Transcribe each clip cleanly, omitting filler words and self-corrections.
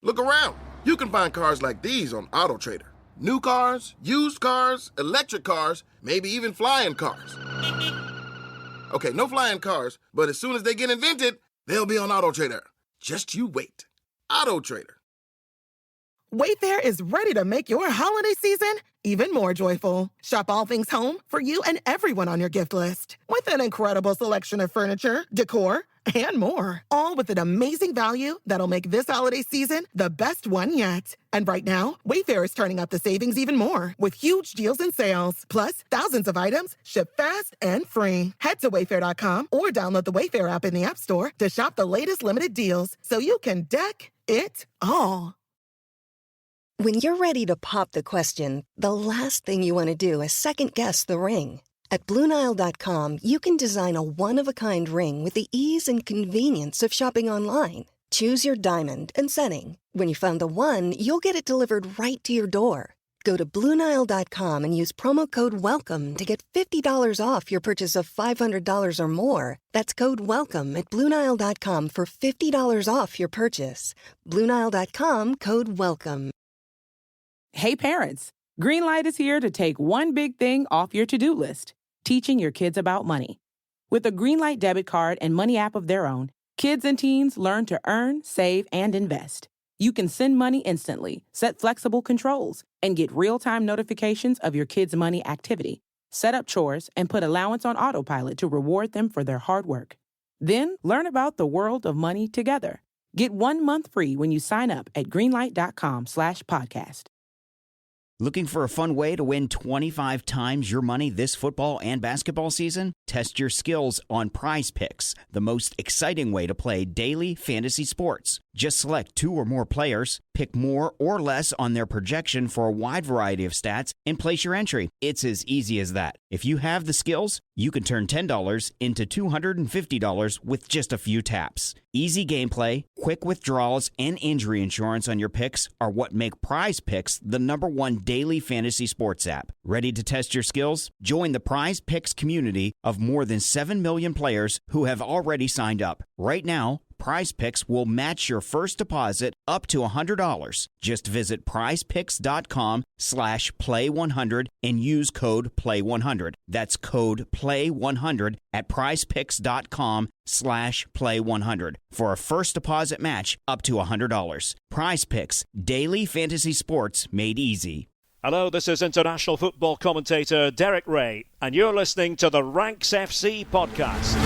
Look around. You can find cars like these on AutoTrader. New cars, used cars, electric cars, maybe even flying cars. Okay, no flying cars, but as soon as they get invented, they'll be on AutoTrader. Just you wait. AutoTrader. Wayfair is ready to make your holiday season even more joyful. Shop all things home for you and everyone on your gift list. With an incredible selection of furniture, decor, and more. All with an amazing value that'll make this holiday season the best one yet. And right now, Wayfair is turning up the savings even more with huge deals and sales. Plus, thousands of items ship fast and free. Head to Wayfair.com or download the Wayfair app in the App Store to shop the latest limited deals so you can deck it all. When you're ready to pop the question, the last thing you want to do is second-guess the ring. At BlueNile.com, you can design a one-of-a-kind ring with the ease and convenience of shopping online. Choose your diamond and setting. When you find the one, you'll get it delivered right to your door. Go to BlueNile.com and use promo code WELCOME to get $50 off your purchase of $500 or more. That's code WELCOME at BlueNile.com for $50 off your purchase. BlueNile.com, code WELCOME. Hey parents, Greenlight is here to take one big thing off your to-do list, teaching your kids about money. With a Greenlight debit card and money app of their own, kids and teens learn to earn, save, and invest. You can send money instantly, set flexible controls, and get real-time notifications of your kids' money activity. Set up chores and put allowance on autopilot to reward them for their hard work. Then learn about the world of money together. Get 1 month free when you sign up at greenlight.com/podcast. Looking for a fun way to win 25 times your money this football and basketball season? Test your skills on Prize Picks, the most exciting way to play daily fantasy sports. Just select 2 or more players, pick more or less on their projection for a wide variety of stats, and place your entry. It's as easy as that. If you have the skills, you can turn $10 into $250 with just a few taps. Easy gameplay, quick withdrawals, and injury insurance on your picks are what make Prize Picks the #1 daily fantasy sports app. Ready to test your skills? Join the Prize Picks community of more than 7 million players who have already signed up. Right now, Prize Picks will match your first deposit up to $100. Just visit prizepicks.com/play100 and use code play100. That's code play100 at prizepicks.com/play100 for a first deposit match up to $100. Prize Picks, daily fantasy sports made easy. Hello, this is international football commentator Derek Ray, and you're listening to the Ranks FC podcast.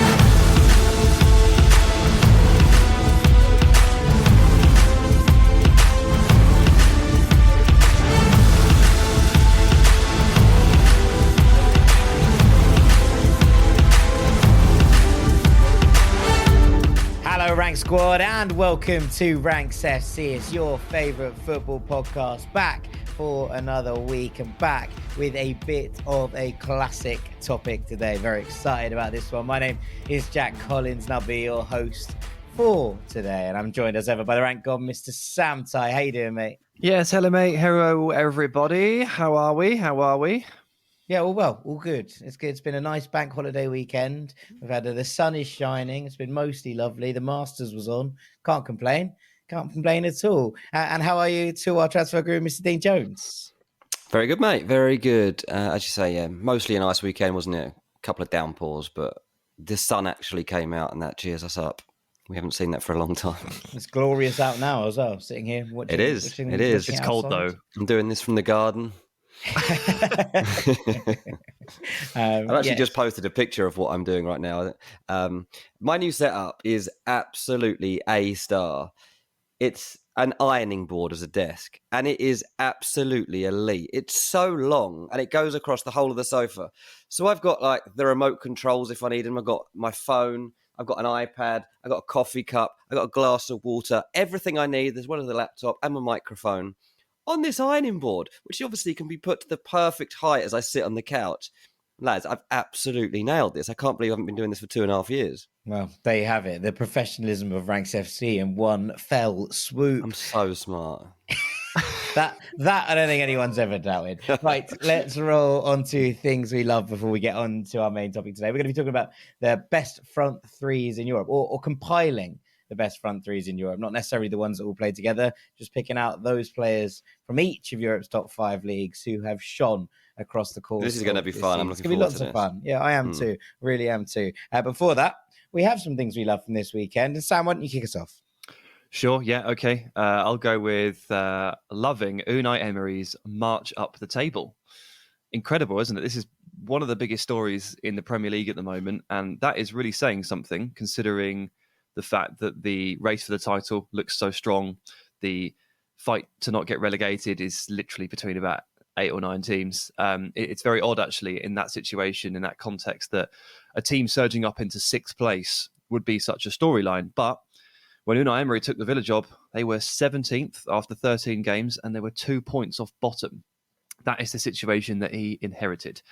Hello Rank Squad and welcome to Ranks FC. It's your favourite football podcast, back for another week and back with a bit of a classic topic today. Very excited about this one. My name is Jack Collins and I'll be your host for today, and I'm joined as ever by the rank god, Mr. Sam Tai. How you doing, mate? Yes, hello mate, hello everybody. How are we? Yeah, all well, all good. It's good. It's been a nice bank holiday weekend. We've had the sun is shining. It's been mostly lovely. The Masters was on. Can't complain at all. And how are you to our transfer guru, Mr. Dean Jones? Very good, mate. Very good. As you say, yeah, mostly a nice weekend, wasn't it? A couple of downpours, but the sun actually came out and that cheers us up. We haven't seen that for a long time. It's glorious out now as well, sitting here watching. It is. It's cold though. I'm doing this from the garden. I've actually just posted a picture of what I'm doing right now. My new setup is absolutely a star. It's an ironing board as a desk, and it is absolutely elite. It's so long, and it goes across the whole of the sofa. So I've got like the remote controls if I need them. I've got my phone. I've got an iPad. I've got a coffee cup. I've got a glass of water. Everything I need, as well as the laptop and my microphone, on this ironing board, which obviously can be put to the perfect height as I sit on the couch. Lads, I've absolutely nailed this. I can't believe I haven't been doing this for 2.5 years. Well, there you have it. The professionalism of Ranks FC in one fell swoop. I'm so smart. That I don't think anyone's ever doubted. Right, let's roll on to things we love before we get on to our main topic today. We're going to be talking about the best front threes in Europe, or compiling the best front threes in Europe. Not necessarily the ones that all play together, just picking out those players from each of Europe's top 5 leagues who have shone across the course. This is going to be fun. I'm looking forward to this. It's going to be lots of fun. Yeah, I am too. Really am too. Before that, we have some things we love from this weekend. And Sam, why don't you kick us off? Sure, yeah, okay. I'll go with loving Unai Emery's march up the table. Incredible, isn't it? This is one of the biggest stories in the Premier League at the moment, and that is really saying something, considering the fact that the race for the title looks so strong. The fight to not get relegated is literally between about 8 or 9 teams. It's very odd, actually, in that situation, in that context, that a team surging up into 6th place would be such a storyline. But when Unai Emery took the Villa job, they were 17th after 13 games, and they were 2 points off bottom. That is the situation that he inherited.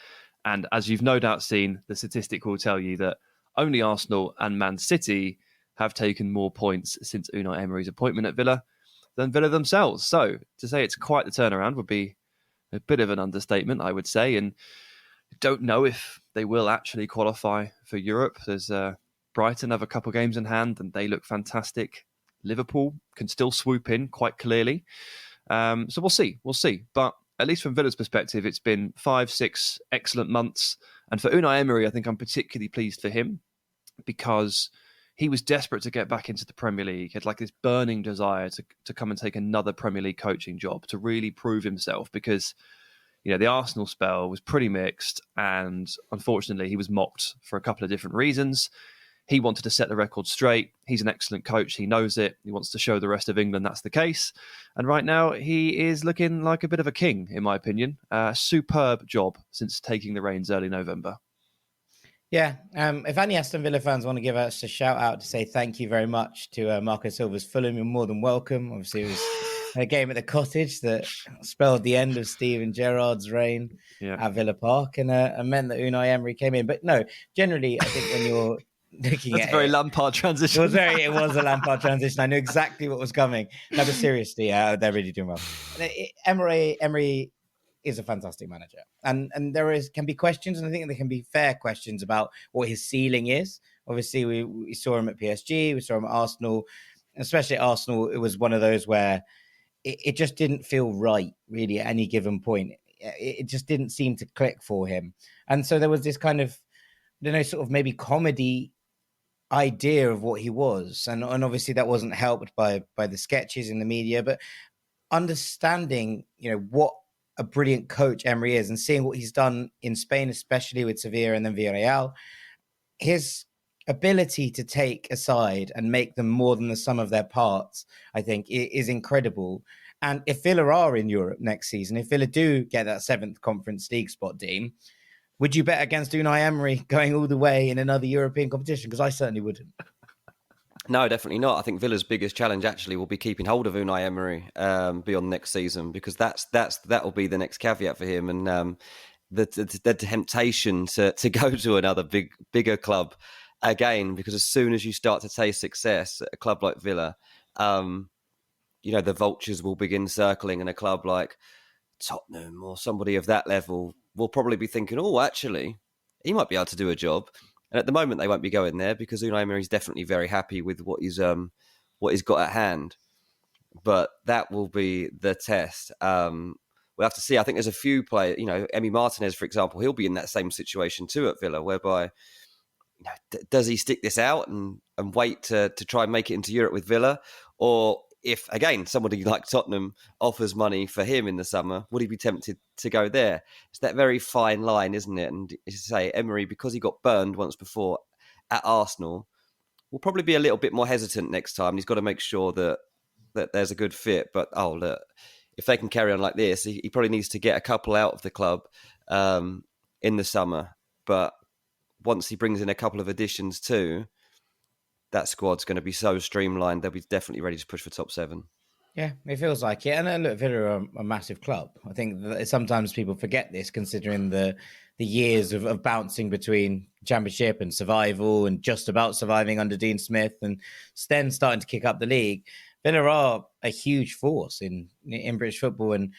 And as you've no doubt seen, the statistic will tell you that only Arsenal and Man City have taken more points since Unai Emery's appointment at Villa than Villa themselves. So to say it's quite the turnaround would be a bit of an understatement, I would say. And don't know if they will actually qualify for Europe. There's Brighton have a couple of games in hand and they look fantastic. Liverpool can still swoop in quite clearly. So we'll see. But at least from Villa's perspective, it's been 5-6 excellent months. And for Unai Emery, I think I'm particularly pleased for him because he was desperate to get back into the Premier League. He had like this burning desire to come and take another Premier League coaching job, to really prove himself because, you know, the Arsenal spell was pretty mixed and unfortunately he was mocked for a couple of different reasons. He wanted to set the record straight. He's an excellent coach. He knows it. He wants to show the rest of England that's the case. And right now, he is looking like a bit of a king, in my opinion. Superb job since taking the reins early November. Yeah. If any Aston Villa fans want to give us a shout out to say thank you very much to Marco Silva's Fulham, you're more than welcome. Obviously, it was a game at the Cottage that spelled the end of Steven Gerrard's reign at Villa Park and meant that Unai Emery came in. But no, generally, I think when you're looking That's at a very Lampard transition. It was a Lampard transition. I knew exactly what was coming. No, but seriously, they're really doing well. Emery is a fantastic manager, and there can be questions, and I think there can be fair questions about what his ceiling is. Obviously, we saw him at PSG, we saw him at Arsenal, especially at Arsenal. It was one of those where it just didn't feel right, really, at any given point. It just didn't seem to click for him, and so there was this kind of, sort of maybe comedy idea of what he was, and obviously that wasn't helped by the sketches in the media, but understanding what a brilliant coach Emery is and seeing what he's done in Spain, especially with Sevilla and then Villarreal, his ability to take a side and make them more than the sum of their parts, I think, is incredible. And if Villa are in Europe next season, if Villa do get that 7th Conference League spot, Dean, would you bet against Unai Emery going all the way in another European competition? Because I certainly wouldn't. No, definitely not. I think Villa's biggest challenge actually will be keeping hold of Unai Emery beyond next season, because that will be the next caveat for him. And the temptation to go to another bigger club again, because as soon as you start to taste success at a club like Villa, the vultures will begin circling, and a club like Tottenham or somebody of that level will probably be thinking, oh, actually, he might be able to do a job. And at the moment, they won't be going there because Unai Emery is definitely very happy with what he's got at hand. But that will be the test. We'll have to see. I think there's a few players, Emi Martinez, for example, he'll be in that same situation too at Villa, whereby, does he stick this out and wait to try and make it into Europe with Villa? Or if, again, somebody like Tottenham offers money for him in the summer, would he be tempted to go there? It's that very fine line, isn't it? And as you say, Emery, because he got burned once before at Arsenal, will probably be a little bit more hesitant next time. He's got to make sure that there's a good fit. But, look, if they can carry on like this, he probably needs to get a couple out of the club in the summer. But once he brings in a couple of additions too, that squad's going to be so streamlined, they'll be definitely ready to push for top 7. Yeah, it feels like it. And look, Villa are a massive club. I think that sometimes people forget this, considering the years of bouncing between Championship and survival and just about surviving under Dean Smith and then starting to kick up the league. Villa are a huge force in British football. And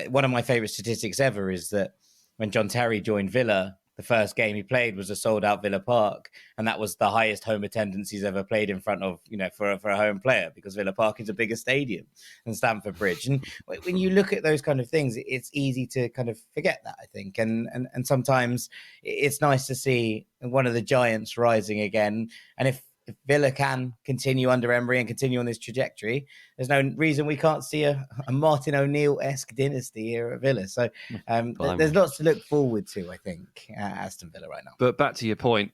one of my favourite statistics ever is that when John Terry joined Villa, the first game he played was a sold-out Villa Park, and that was the highest home attendance he's ever played in front of, for a home player, because Villa Park is a bigger stadium than Stamford Bridge. And when you look at those kind of things, it's easy to kind of forget that, I think. And sometimes it's nice to see one of the giants rising again. And if Villa can continue under Emery and continue on this trajectory, there's no reason we can't see a Martin O'Neill-esque dynasty here at Villa. So there's lots to look forward to, I think, at Aston Villa right now. But back to your point,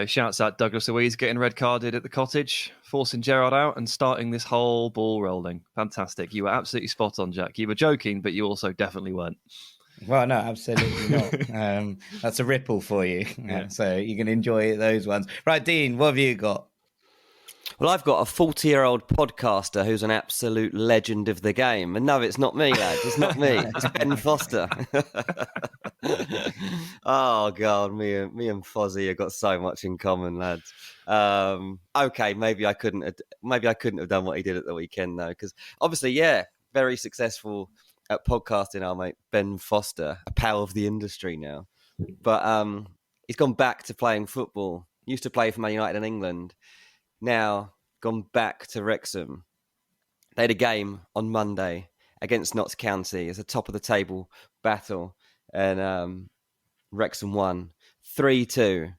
shouts out Douglas Luiz getting red carded at the Cottage, forcing Gerrard out and starting this whole ball rolling. Fantastic. You were absolutely spot on, Jack. You were joking, but you also definitely weren't. Well, no, absolutely not. That's a ripple for you. Yeah. So you can enjoy those ones. Right, Dean, what have you got? Well, I've got a 40-year-old podcaster who's an absolute legend of the game. And no, it's not me, lad. It's not me. It's Ben Foster. Oh, God, me and Fozzie have got so much in common, lads. Okay, maybe I couldn't have done what he did at the weekend, though, because obviously, very successful at podcasting, our mate Ben Foster, a pal of the industry now. But he's gone back to playing football. Used to play for Man United in England. Now gone back to Wrexham. They had a game on Monday against Notts County. It's a top of the table battle, and Wrexham won 3-2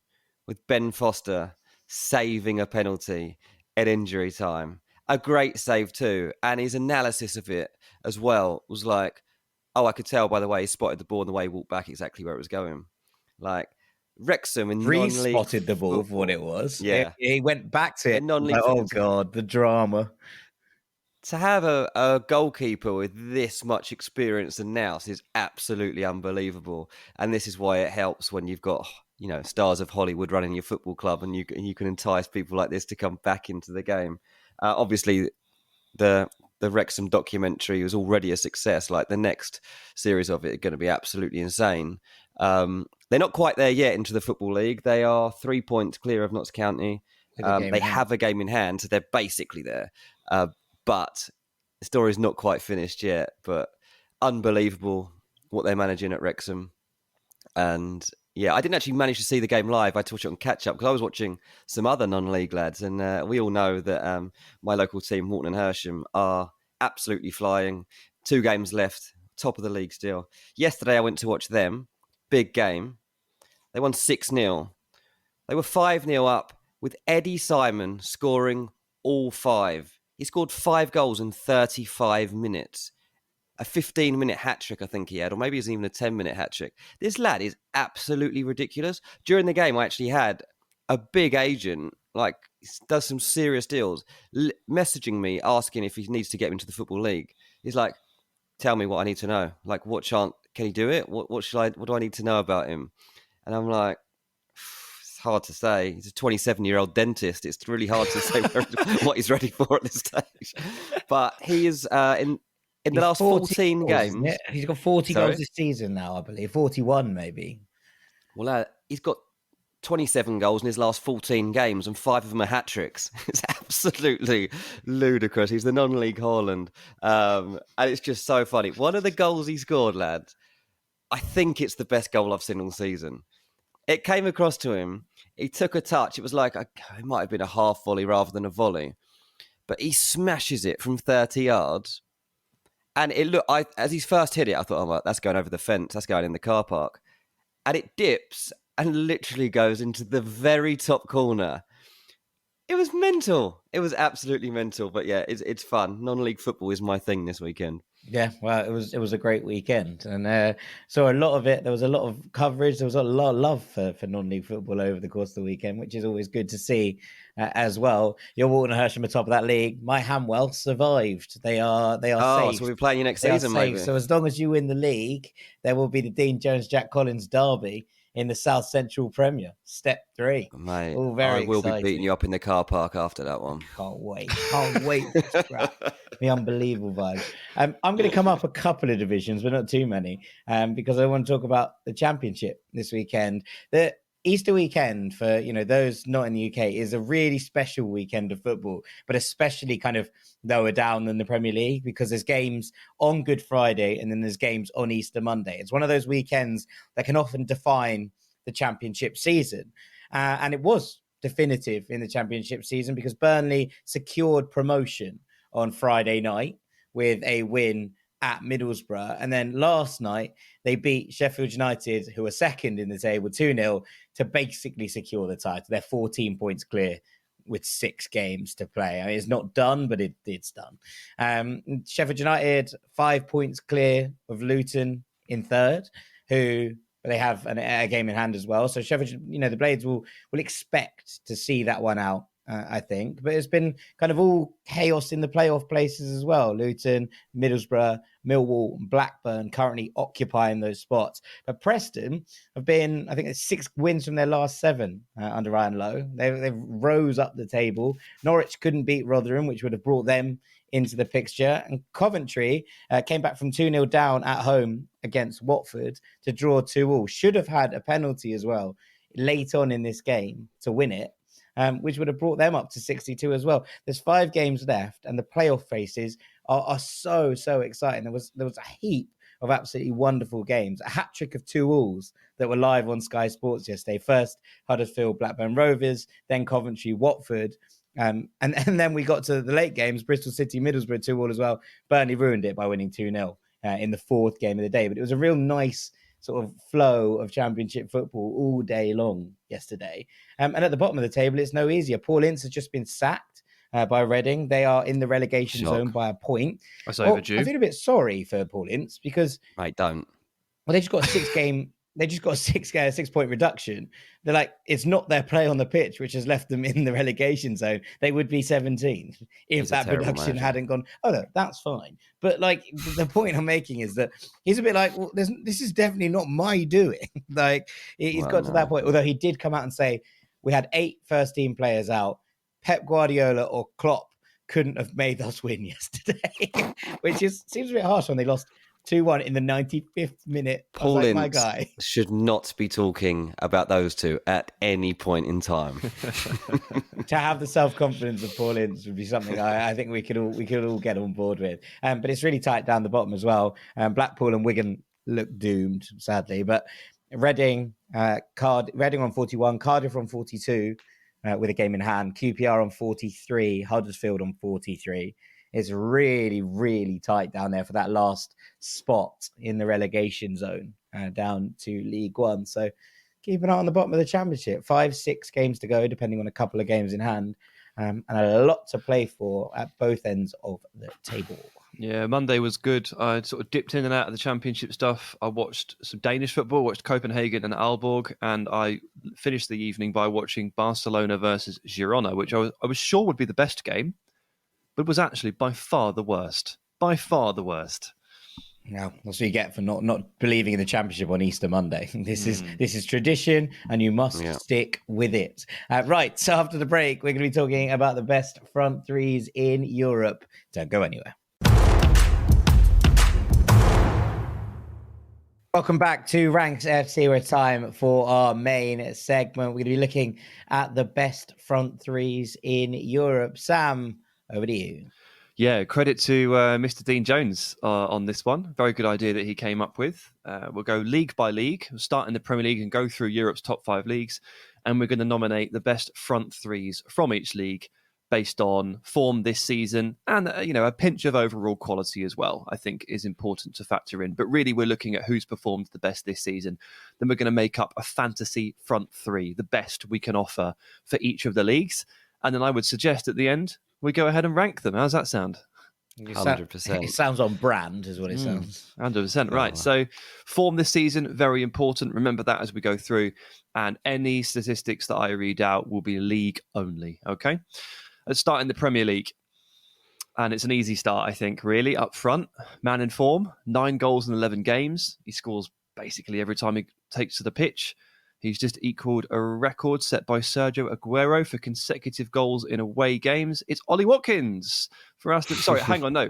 with Ben Foster saving a penalty at injury time. A great save too, and his analysis of it as well was like, I could tell by the way he spotted the ball and the way he walked back exactly where it was going. Like, Wrexham in non-league spotted the ball for what it was. Yeah. He went back to it. Non-league oh, God, the drama. To have a goalkeeper with this much experience and nous is absolutely unbelievable. And this is why it helps when you've got, stars of Hollywood running your football club, and you can entice people like this to come back into the game. Obviously, the Wrexham documentary was already a success. Like, the next series of it are going to be absolutely insane. They're not quite there yet into the Football League. They are 3 points clear of Notts County. They have a game in hand, so they're basically there. But the story's not quite finished yet. But unbelievable what they're managing at Wrexham. And I didn't actually manage to see the game live. I had to watch it on catch-up because I was watching some other non-league lads. And we all know that my local team, Horton and Hersham, are absolutely flying. 2 games left, top of the league still. Yesterday I went to watch them. Big game. They won 6-0. They were 5-0 up with Eddie Simon scoring all 5. He scored 5 goals in 35 minutes. A 15-minute hat-trick, I think he had, or maybe it was even a 10-minute hat-trick. This lad is absolutely ridiculous. During the game, I actually had a big agent, does some serious deals, messaging me, asking if he needs to get into the Football League. He's like, tell me what I need to know. Like, what chance can he do it? What do I need to know about him? And I'm like, it's hard to say. He's a 27-year-old dentist. It's really hard to say what he's ready for at this stage. But he is in the last 14 games. He's got 40 goals this season now, I believe. 41 maybe. Well, he's got 27 goals in his last 14 games, and 5 of them are hat-tricks. It's absolutely ludicrous. He's the non-league Haaland. And it's just so funny. One of the goals he scored, lad, I think it's the best goal I've seen all season. It came across to him. He took a touch. It was like, it might have been a half volley rather than a volley. But he smashes it from 30 yards. And it looked, as he first hit it, I thought, that's going over the fence. That's going in the car park. And it dips and literally goes into the very top corner. It was mental. It was absolutely mental. But yeah, it's fun. Non-league football is my thing this weekend. Yeah, well, it was a great weekend, and so a lot of it. There was a lot of coverage. There was a lot of love for non-league football over the course of the weekend, which is always good to see as well. Your Walton Hersham are top of that league. My Hamwell survived. They are safe. So we're playing you next season, maybe. So as long as you win the league, there will be the Dean Jones-Jack Collins derby in the South Central Premier, Step 3. Mate, all very I will exciting. be beating you up in the car park after that one. Can't wait for this crap. The unbelievable vibe. I'm going to come up a couple of divisions, but not too many, because I want to talk about the Championship this weekend. The Easter weekend, for those not in the UK, is a really special weekend of football, but especially kind of lower down than the Premier League, because there's games on Good Friday and then there's games on Easter Monday. It's one of those weekends that can often define the championship season. And it was definitive in the championship season because Burnley secured promotion on Friday night with a win at Middlesbrough. And then last night, they beat Sheffield United, who are second in the table, 2-0, to basically secure the title. They're 14 points clear with 6 games to play. I mean, it's not done, but it's done. Sheffield United, 5 points clear of Luton in third, who they have a game in hand as well. So Sheffield, the Blades will expect to see that one out, I think. But it's been kind of all chaos in the playoff places as well. Luton, Middlesbrough, Millwall, and Blackburn currently occupying those spots. But Preston have been, I think it's 6 wins from their last 7 under Ryan Lowe. They've rose up the table. Norwich couldn't beat Rotherham, which would have brought them into the picture. And Coventry came back from 2-0 down at home against Watford to draw 2-2. Should have had a penalty as well late on in this game to win it, which would have brought them up to 62 as well. There's 5 games left, and the playoff races are so exciting. There was a heap of absolutely wonderful games. A hat-trick of 2-2s that were live on Sky Sports yesterday. First, Huddersfield, Blackburn Rovers, then Coventry, Watford. And then we got to the late games, Bristol City, Middlesbrough 2-2 as well. Burnley ruined it by winning 2-0 in the 4th game of the day. But it was a real nice sort of flow of championship football all day long yesterday. And at the bottom of the table, it's no easier. Paul Ince has just been sacked by Reading. They are in the relegation zone by a point. That's overdue. I feel a bit sorry for Paul Ince because... Mate, don't. Well, they just got a 6-game... They just got a 6-point reduction. They're like, it's not their play on the pitch, which has left them in the relegation zone. They would be 17 if that production hadn't gone. Oh, no, that's fine. But like, the point I'm making is that he's a bit like, well, this is definitely not my doing. Like, he's got to that point. Although he did come out and say, we had 8 first-team players out. Pep Guardiola or Klopp couldn't have made us win yesterday, which seems a bit harsh when they lost 2-1 in the 95th minute. Paul Ince my guy should not be talking about those two at any point in time. To have the self-confidence of Paul Ince would be something I think we could all get on board with. But it's really tight down the bottom as well. Blackpool and Wigan look doomed, sadly. But Reading on 41, Cardiff on 42 with a game in hand, QPR on 43, Huddersfield on 43. It's really, really tight down there for that last spot in the relegation zone down to League One. So keep an eye on the bottom of the championship. 5-6 games to go, depending on a couple of games in hand. And a lot to play for at both ends of the table. Yeah, Monday was good. I sort of dipped in and out of the championship stuff. I watched some Danish football, watched Copenhagen and Aalborg, and I finished the evening by watching Barcelona versus Girona, which I was sure would be the best game, but was actually by far the worst. By far the worst. Yeah, that's what you get for not believing in the championship on Easter Monday. This is tradition, and you must stick with it. Right, so after the break, we're going to be talking about the best front threes in Europe. Don't go anywhere. Welcome back to Ranks FC. We're time for our main segment. We're going to be looking at the best front threes in Europe. Sam, over to you. Yeah, credit to Mr. Dean Jones on this one. Very good idea that he came up with. We'll go league by league. We'll start in the Premier League and go through Europe's top 5 leagues. And we're going to nominate the best front threes from each league based on form this season and, a pinch of overall quality as well, I think is important to factor in. But really, we're looking at who's performed the best this season. Then we're going to make up a fantasy front three, the best we can offer for each of the leagues. And then I would suggest at the end, we go ahead and rank them. How's that sound? 100%. It sounds on brand, is what it sounds. 100%, right. So form this season, very important. Remember that as we go through. And any statistics that I read out will be league only, okay? Let's start in the Premier League. And it's an easy start, I think, really, up front. Man in form, 9 goals in 11 games. He scores basically every time he takes to the pitch. He's just equaled a record set by Sergio Aguero for consecutive goals in away games. It's Ollie Watkins for Aston. Sorry, hang on, no.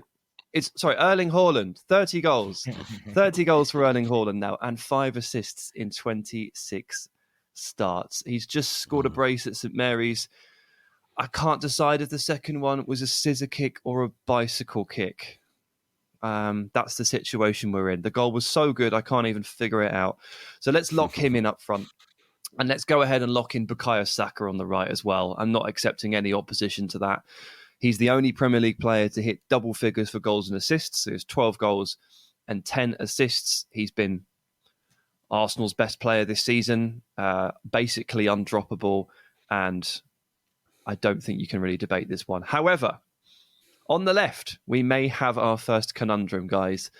Erling Haaland, 30 goals. 30 goals for Erling Haaland now and 5 assists in 26 starts. He's just scored a brace at St Mary's. I can't decide if the second one was a scissor kick or a bicycle kick. That's the situation we're in. The goal was so good, I can't even figure it out. So let's lock him in up front. And let's go ahead and lock in Bukayo Saka on the right as well. I'm not accepting any opposition to that. He's the only Premier League player to hit double figures for goals and assists. So there's 12 goals and 10 assists. He's been Arsenal's best player this season, basically undroppable, and I don't think you can really debate this one. However, on the left, we may have our first conundrum, guys.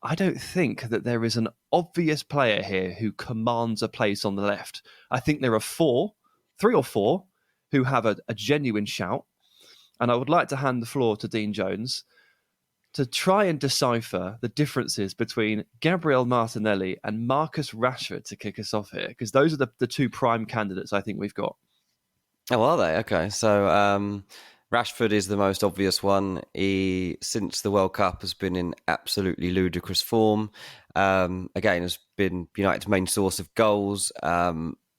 I don't think that there is an obvious player here who commands a place on the left. I think there are three or four, who have a genuine shout. And I would like to hand the floor to Dean Jones to try and decipher the differences between Gabriel Martinelli and Marcus Rashford to kick us off here, because those are the two prime candidates I think we've got. Oh, are they? Okay. So Rashford is the most obvious one. He, since the World Cup, has been in absolutely ludicrous form. Again, has been United's main source of goals.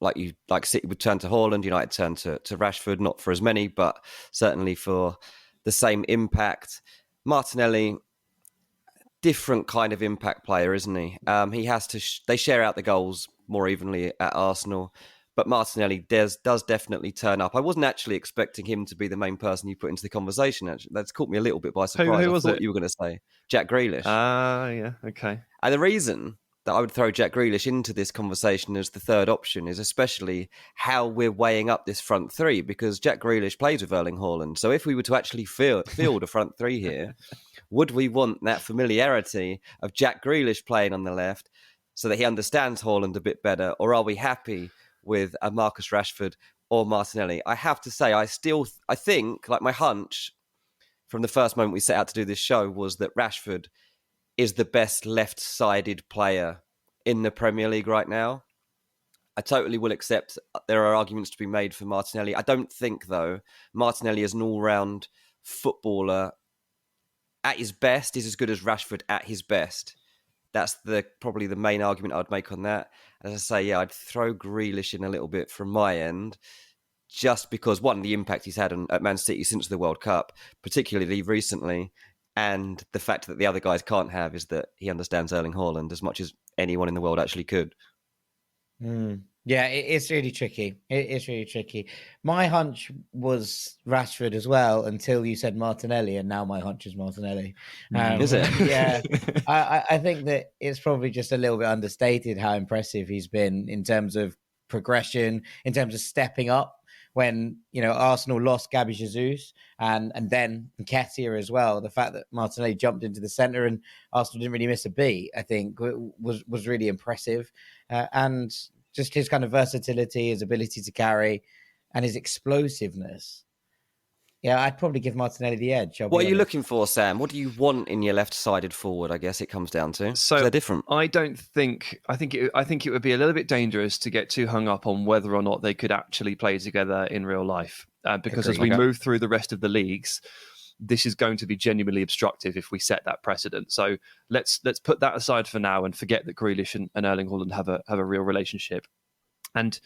Like City would turn to Haaland, United turn to Rashford, not for as many, but certainly for the same impact. Martinelli, different kind of impact player, isn't he? He has to. They share out the goals more evenly at Arsenal, but Martinelli does definitely turn up. I wasn't actually expecting him to be the main person you put into the conversation. Actually, that's caught me a little bit by surprise. Who was I thought it? you were going to say Jack Grealish. Yeah, okay. And the reason that I would throw Jack Grealish into this conversation as the third option is especially how we're weighing up this front three, because Jack Grealish plays with Erling Haaland. So if we were to actually field a front three here, would we want that familiarity of Jack Grealish playing on the left so that he understands Haaland a bit better? Or are we happy with a Marcus Rashford or Martinelli? I have to say, I think, like my hunch from the first moment we set out to do this show was that Rashford is the best left-sided player in the Premier League right now. I totally will accept there are arguments to be made for Martinelli. I don't think, though, Martinelli is an all-round footballer at his best is as good as Rashford at his best. That's probably the main argument I'd make on that. As I say, yeah, I'd throw Grealish in a little bit from my end, just because, one, the impact he's had at Man City since the World Cup, particularly recently, and the fact that the other guys can't have is that he understands Erling Haaland as much as anyone in the world actually could. Yeah, it's really tricky. It's really tricky. My hunch was Rashford as well until you said Martinelli, and now my hunch is Martinelli. Is it? Yeah. I think that it's probably just a little bit understated how impressive he's been in terms of progression, in terms of stepping up. When, Arsenal lost Gabby Jesus and then Nketiah as well, the fact that Martinelli jumped into the centre and Arsenal didn't really miss a beat, I think, was really impressive. And just his kind of versatility, his ability to carry, and his explosiveness. Yeah, I'd probably give Martinelli the edge. What are you looking for, Sam? What do you want in your left-sided forward? I guess it comes down to. So they're different. I think it would be a little bit dangerous to get too hung up on whether or not they could actually play together in real life, because as we move through the rest of the leagues, this is going to be genuinely obstructive if we set that precedent. So let's put that aside for now and forget that Grealish and Erling Haaland have a real relationship. And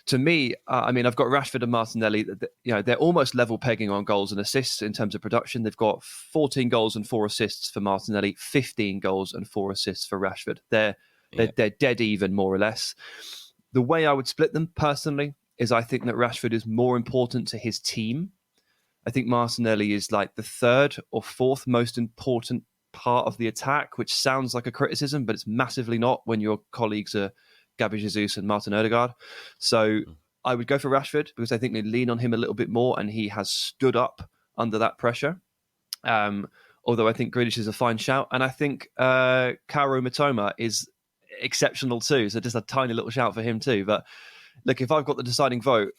to me, I've got Rashford and Martinelli. They're almost level pegging on goals and assists in terms of production. They've got 14 goals and 4 assists for Martinelli, 15 goals and 4 assists for Rashford. They're dead even, more or less. The way I would split them personally is I think that Rashford is more important to his team. I think Martinelli is like the third or fourth most important part of the attack, which sounds like a criticism, but it's massively not when your colleagues are Gabby Jesus and Martin Odegaard. So I would go for Rashford because I think they lean on him a little bit more and he has stood up under that pressure. Although I think Grealish is a fine shout. And I think Kaoru Mitoma is exceptional too. So just a tiny little shout for him too. But look, if I've got the deciding vote,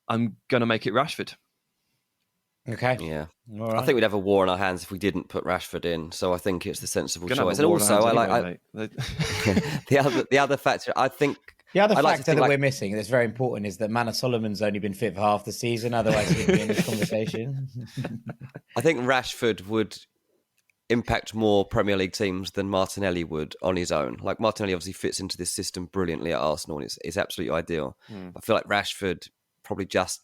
I'm going to make it Rashford. Okay. Yeah. All right. I think we'd have a war on our hands if we didn't put Rashford in. So I think it's the sensible choice. And also, the other factor, I think. The other factor that we're missing that's very important is that Manor Solomon's only been fit for half the season. Otherwise, he'd be in this conversation. I think Rashford would impact more Premier League teams than Martinelli would on his own. Like Martinelli obviously fits into this system brilliantly at Arsenal and it's absolutely ideal. I feel like Rashford probably just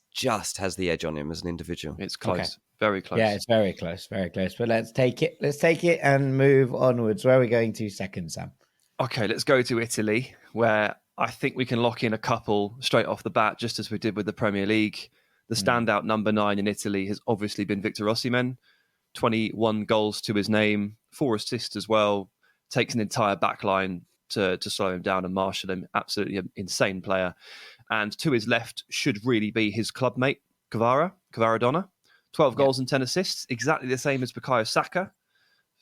has the edge on him as an individual. It's close. Okay. Very close. Yeah, it's very close. Very close. But let's take it and move onwards. Where are we going to second, Sam? Okay, let's go to Italy, where I think we can lock in a couple straight off the bat, just as we did with the Premier League. The standout number 9 in Italy has obviously been Victor Osimhen. 21 goals to his name, 4 assists as well. Takes an entire backline to slow him down and marshal him. Absolutely an insane player. And to his left should really be his club mate, Kvaradona. 12 goals and 10 assists, exactly the same as Bukayo Saka,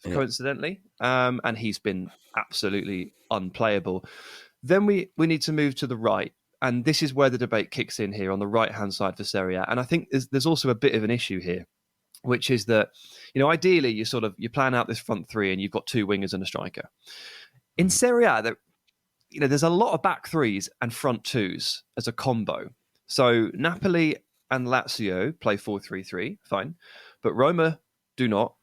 coincidentally. And he's been absolutely unplayable. Then we need to move to the right. And this is where the debate kicks in here on the right-hand side for Serie A. And I think there's also a bit of an issue here, which is that, ideally you plan out this front three and you've got 2 wingers and a striker. In Serie A, there's a lot of back threes and front twos as a combo. So Napoli and Lazio play 4-3-3, fine. But Roma do not,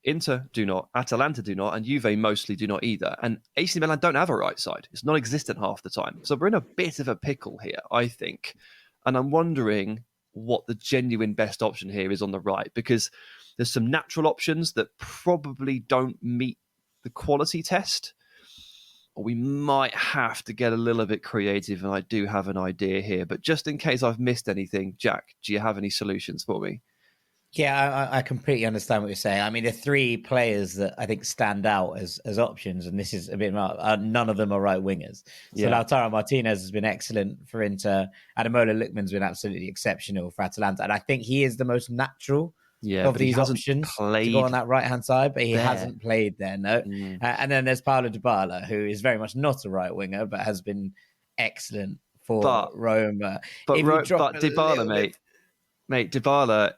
Inter do not, Atalanta do not, and Juve mostly do not either. And AC Milan don't have a right side. It's non-existent half the time. So we're in a bit of a pickle here, I think. And I'm wondering what the genuine best option here is on the right, because there's some natural options that probably don't meet the quality test. Or we might have to get a little bit creative, and I do have an idea here. But just in case I've missed anything, Jack, do you have any solutions for me? Yeah, I completely understand what you're saying. I mean, the 3 players that I think stand out as options, and this is a bit none of them are right wingers. So Lautaro Martinez has been excellent for Inter. Ademola Lookman's been absolutely exceptional for Atalanta. And I think he is the most natural of these options to go on that right-hand side, but he hasn't played there, no. And then there's Paulo Dybala, who is very much not a right winger, but has been excellent for Roma. But Dybala, mate, Dybala...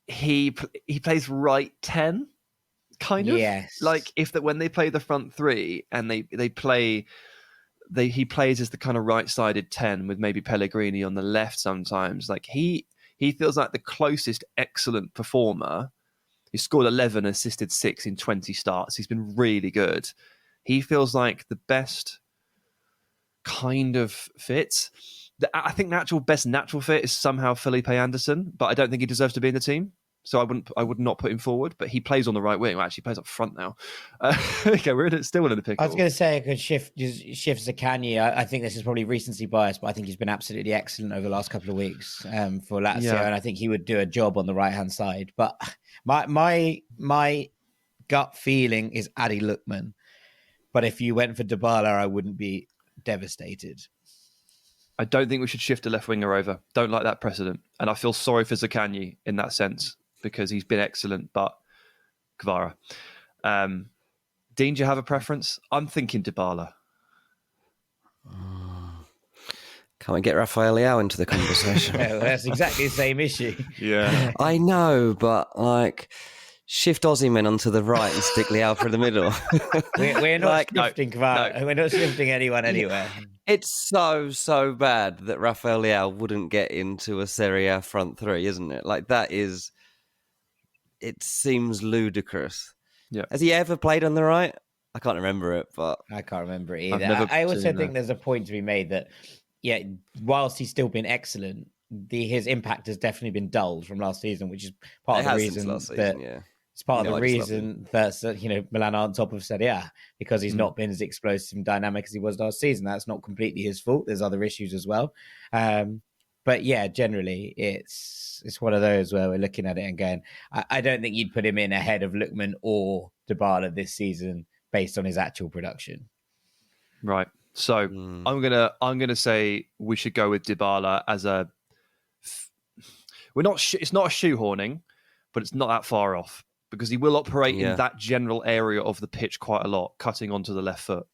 He plays right 10, kind of. Yes. Like when they play the front three and he plays as the kind of right-sided 10 with maybe Pellegrini on the left sometimes. Like he feels like the closest excellent performer. He scored 11, assisted 6 in 20 starts. He's been really good. He feels like the best kind of fit. I think best natural fit is somehow Felipe Anderson, but I don't think he deserves to be in the team. So I would not put him forward, but he plays on the right wing. Well, actually, he plays up front now. Okay, we're still in the pickle. I was going to say I could shift Zaccagni. I think this is probably recency bias, but I think he's been absolutely excellent over the last couple of weeks for Lazio, and I think he would do a job on the right-hand side. But my gut feeling is Adi Lookman. But if you went for Dybala, I wouldn't be devastated. I don't think we should shift a left winger over. Don't like that precedent. And I feel sorry for Zaccagni in that sense because he's been excellent, but Kvara. Dean, do you have a preference? I'm thinking Dybala. Can't we get Rafael Leao into the conversation? Well, that's exactly the same issue. Yeah. I know, but shift Osimhen onto the right and stick Leao for the middle. We're not shifting Kvara. No. We're not shifting anyone anywhere. It's so bad that Rafael Leao wouldn't get into a Serie A front three, isn't it? It seems ludicrous. Yeah. Has he ever played on the right? I can't remember it, but... I can't remember it either. I also think there's a point to be made that, whilst he's still been excellent, his impact has definitely been dulled from last season, which is part of the reason that... It's part of the reason that Milan aren't top of Serie A, because he's not been as explosive and dynamic as he was last season. That's not completely his fault. There's other issues as well. But generally, it's one of those where we're looking at it and going, I don't think you'd put him in ahead of Lookman or Dybala this season based on his actual production. Right. So I'm gonna say we should go with Dybala as a. It's not a shoehorning, but it's not that far off. Because he will operate in that general area of the pitch quite a lot, cutting onto the left foot.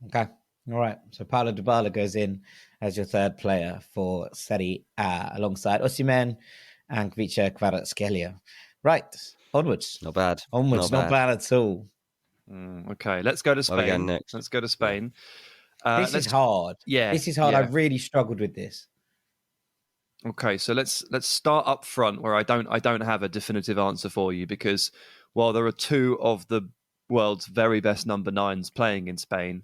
Okay. All right. So Paulo Dybala goes in as your third player for Serie A alongside Osimhen and Kvaratskhelia. Right. Onwards. Not bad. Onwards. Not bad at all. Okay. Let's go to Spain. Let's go to Spain. This is hard. Yeah. This is hard. I've really struggled with this. Okay, so let's start up front where I don't have a definitive answer for you, because while there are 2 of the world's very best number 9s playing in Spain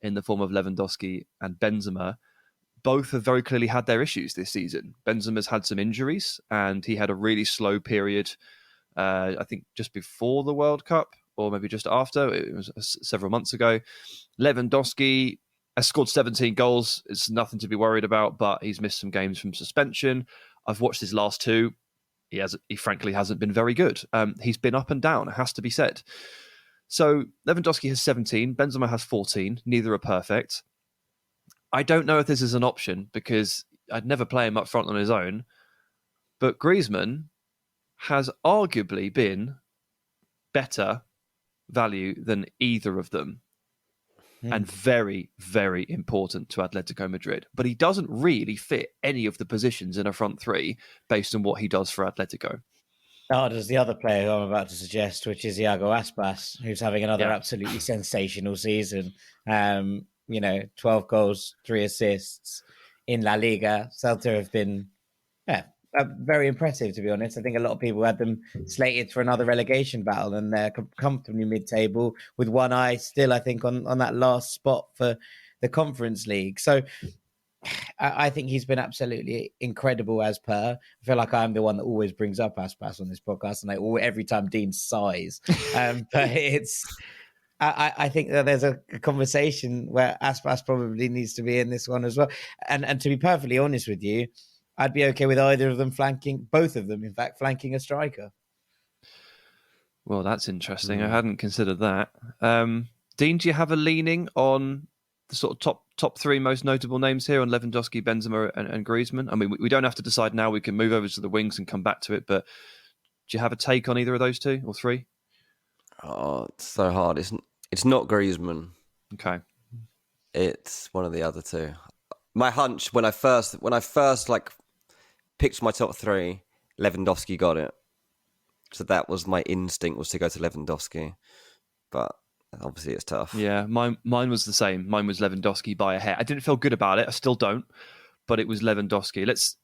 in the form of Lewandowski and Benzema, both have very clearly had their issues this season. Benzema's had some injuries and he had a really slow period, I think just before the World Cup or maybe just after. It was several months ago. Lewandowski Has scored 17 goals. It's nothing to be worried about, but he's missed some games from suspension. I've watched his last two. He frankly hasn't been very good. He's been up and down, it has to be said. So Lewandowski has 17, Benzema has 14. Neither are perfect. I don't know if this is an option because I'd never play him up front on his own. But Griezmann has arguably been better value than either of them. And very, very important to Atletico Madrid. But he doesn't really fit any of the positions in a front three based on what he does for Atletico. Oh, there's the other player who I'm about to suggest, which is Iago Aspas, who's having another absolutely sensational season. 12 goals, 3 assists in La Liga. Celta have been very impressive, to be honest. I think a lot of people had them slated for another relegation battle, and they're comfortably mid-table with one eye still, I think, on that last spot for the Conference League. So I think he's been absolutely incredible as per. I feel like I'm the one that always brings up Aspas on this podcast, and every time Dean sighs. But I think that there's a conversation where Aspas probably needs to be in this one as well. And to be perfectly honest with you, I'd be okay with either of them both of them, in fact, flanking a striker. Well, that's interesting. I hadn't considered that. Dean, do you have a leaning on the sort of top three most notable names here on Lewandowski, Benzema and Griezmann? I mean, we don't have to decide now. We can move over to the wings and come back to it. But do you have a take on either of those two or three? Oh, it's so hard. It's not Griezmann. Okay. It's one of the other two. My hunch when I first picked my top three, Lewandowski got it. So that was my instinct, was to go to Lewandowski. But obviously it's tough. Yeah, mine was the same. Mine was Lewandowski by a hair. I didn't feel good about it. I still don't. But it was Lewandowski. Let's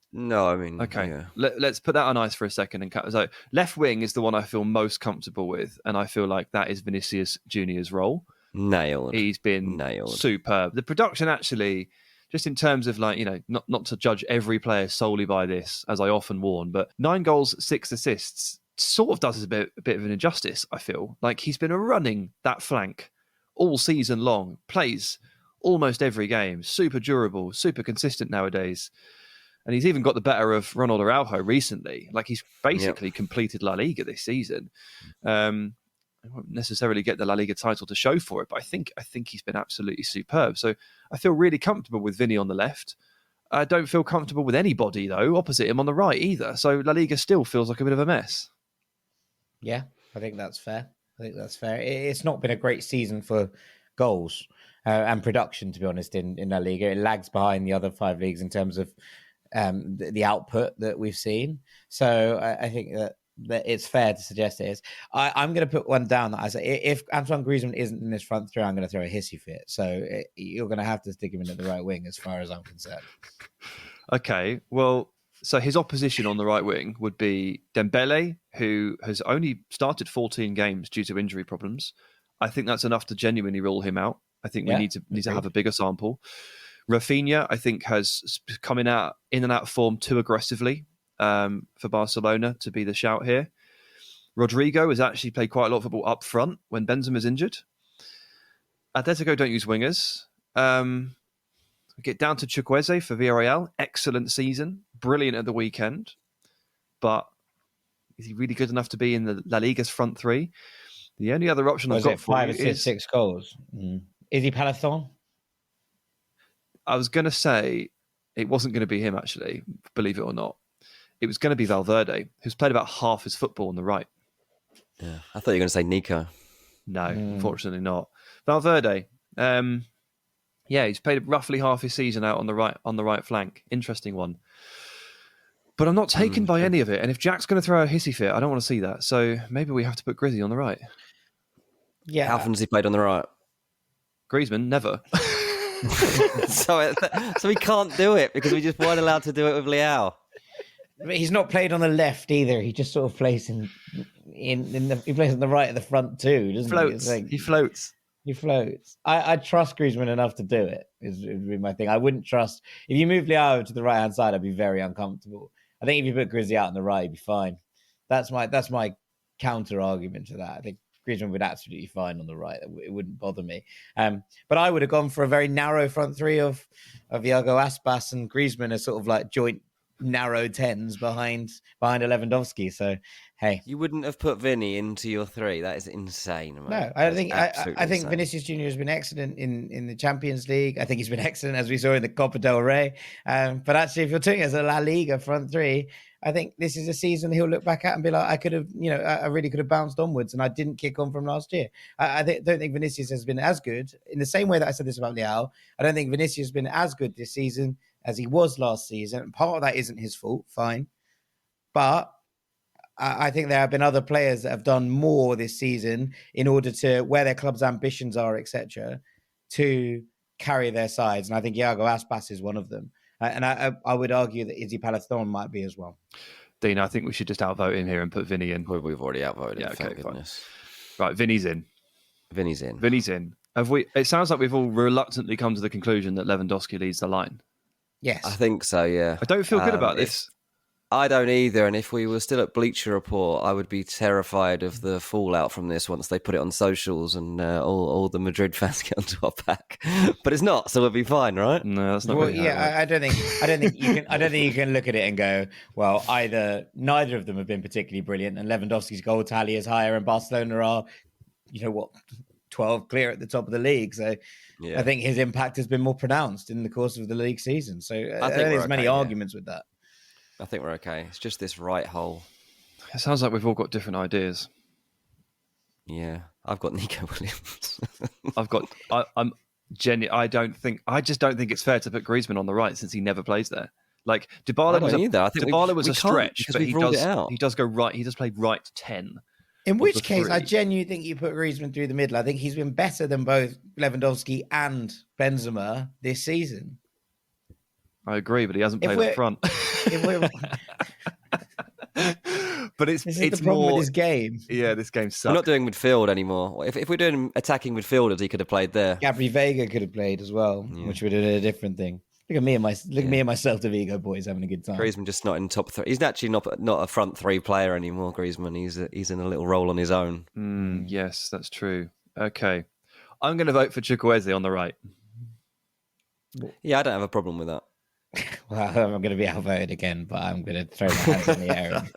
put that on ice for a second. So left wing is the one I feel most comfortable with. And I feel like that is Vinicius Junior's role. Nailed. He's been superb. The production actually... Just in terms of not to judge every player solely by this, as I often warn, but 9 goals, 6 assists sort of does us a bit of an injustice, I feel. Like he's been running that flank all season long, plays almost every game, super durable, super consistent nowadays. And he's even got the better of Ronald Araujo recently. Like he's basically completed La Liga this season. I won't necessarily get the La Liga title to show for it, but I think he's been absolutely superb. So I feel really comfortable with Vinny on the left. I don't feel comfortable with anybody, though, opposite him on the right either. So La Liga still feels like a bit of a mess. Yeah, I think that's fair. It's not been a great season for goals and production, to be honest, in La Liga. It lags behind the other 5 leagues in terms of the output that we've seen. So I think that it's fair to suggest it is. I'm going to put one down that I say, if Antoine Griezmann isn't in this front three, I'm going to throw a hissy fit. So you're going to have to stick him in at the right wing as far as I'm concerned. Okay, well, so his opposition on the right wing would be Dembele, who has only started 14 games due to injury problems. I think that's enough to genuinely rule him out. I think we need to have a bigger sample. Rafinha, I think, has coming out in and out of form too aggressively for Barcelona to be the shout here. Rodrigo has actually played quite a lot of football up front when Benzema's injured. Atletico don't use wingers. Get down to Chukwueze for Villarreal. Excellent season. Brilliant at the weekend. But is he really good enough to be in the La Liga's front three? The only other option I've got for 5 you assists, 6 goals. Is he Palathon? I was going to say it wasn't going to be him, actually, believe it or not. It was going to be Valverde, who's played about half his football on the right. Yeah, I thought you were going to say Nico. No, unfortunately not. Valverde, he's played roughly half his season out on the right flank. Interesting one. But I'm not taken by any of it. And if Jack's going to throw a hissy fit, I don't want to see that. So maybe we have to put Grizzy on the right. Yeah. How often has he played on the right? Griezmann, never. so he can't do it because we just weren't allowed to do it with Leao. But he's not played on the left either. He just sort of plays he plays on the right at the front too, doesn't he? He floats. He floats. I trust Griezmann enough to do it. Would be my thing. I wouldn't trust if you move Leao to the right hand side. I'd be very uncomfortable. I think if you put Grizzly out on the right, he'd be fine. That's my counter argument to that. I think Griezmann would absolutely fine on the right. It wouldn't bother me. But I would have gone for a very narrow front three of Iago Aspas and Griezmann as sort of like joint narrow 10s behind a Lewandowski. So, hey. You wouldn't have put Vinny into your three. That is insane, mate. No, I think insane. Vinicius Junior has been excellent in the Champions League. I think he's been excellent, as we saw in the Copa del Rey. But actually, if you're taking it as a La Liga front three, I think this is a season he'll look back at and be like, I could have, I really could have bounced onwards, and I didn't kick on from last year. I don't think Vinicius has been as good in the same way that I said this about Leao. I don't think Vinicius has been as good this season as he was last season. Part of that isn't his fault, fine. But I think there have been other players that have done more this season in order to, where their club's ambitions are, etc., to carry their sides. And I think Iago Aspas is one of them. And I would argue that Izzy Palathon might be as well. Dean, I think we should just outvote him here and put Vinny in. Well, we've already outvoted him, okay, thank goodness. Right, Vinny's in. Vinny's in. Vinny's in. It sounds like we've all reluctantly come to the conclusion that Lewandowski leads the line. Yes. I think so, yeah. I don't feel good about this. I don't either. And if we were still at Bleacher Report, I would be terrified of the fallout from this once they put it on socials and all the Madrid fans get onto our back. But it's not, so we'll be fine, right? No, that's not. Well, yeah, I don't think you can look at it and go, well, either neither of them have been particularly brilliant, and Lewandowski's goal tally is higher, and Barcelona are, 12 clear at the top of the league. So yeah. I think his impact has been more pronounced in the course of the league season. So I don't think there's many arguments with that. I think we're okay. It's just this right hole. It sounds like we've all got different ideas. Yeah, I've got Nico Williams. I'm genuine. I just don't think it's fair to put Griezmann on the right since he never plays there. Like Dybala was a stretch, but he does go right. He does play right 10. In which case, I genuinely think you put Griezmann through the middle. I think he's been better than both Lewandowski and Benzema this season. I agree, but he hasn't played up front. But it's the problem with this game. Yeah, this game sucks. We're not doing midfield anymore. If we're doing attacking midfielders, he could have played there. Gabri Vega could have played as well, which would have been a different thing. Look at me and my Celta Vigo boys having a good time. Griezmann just not in top three. He's actually not a front three player anymore. Griezmann, he's in a little role on his own. Yes, that's true. Okay, I'm going to vote for Chukwueze on the right. Yeah, I don't have a problem with that. Well, I'm going to be outvoted again, but I'm going to throw my hands in the air and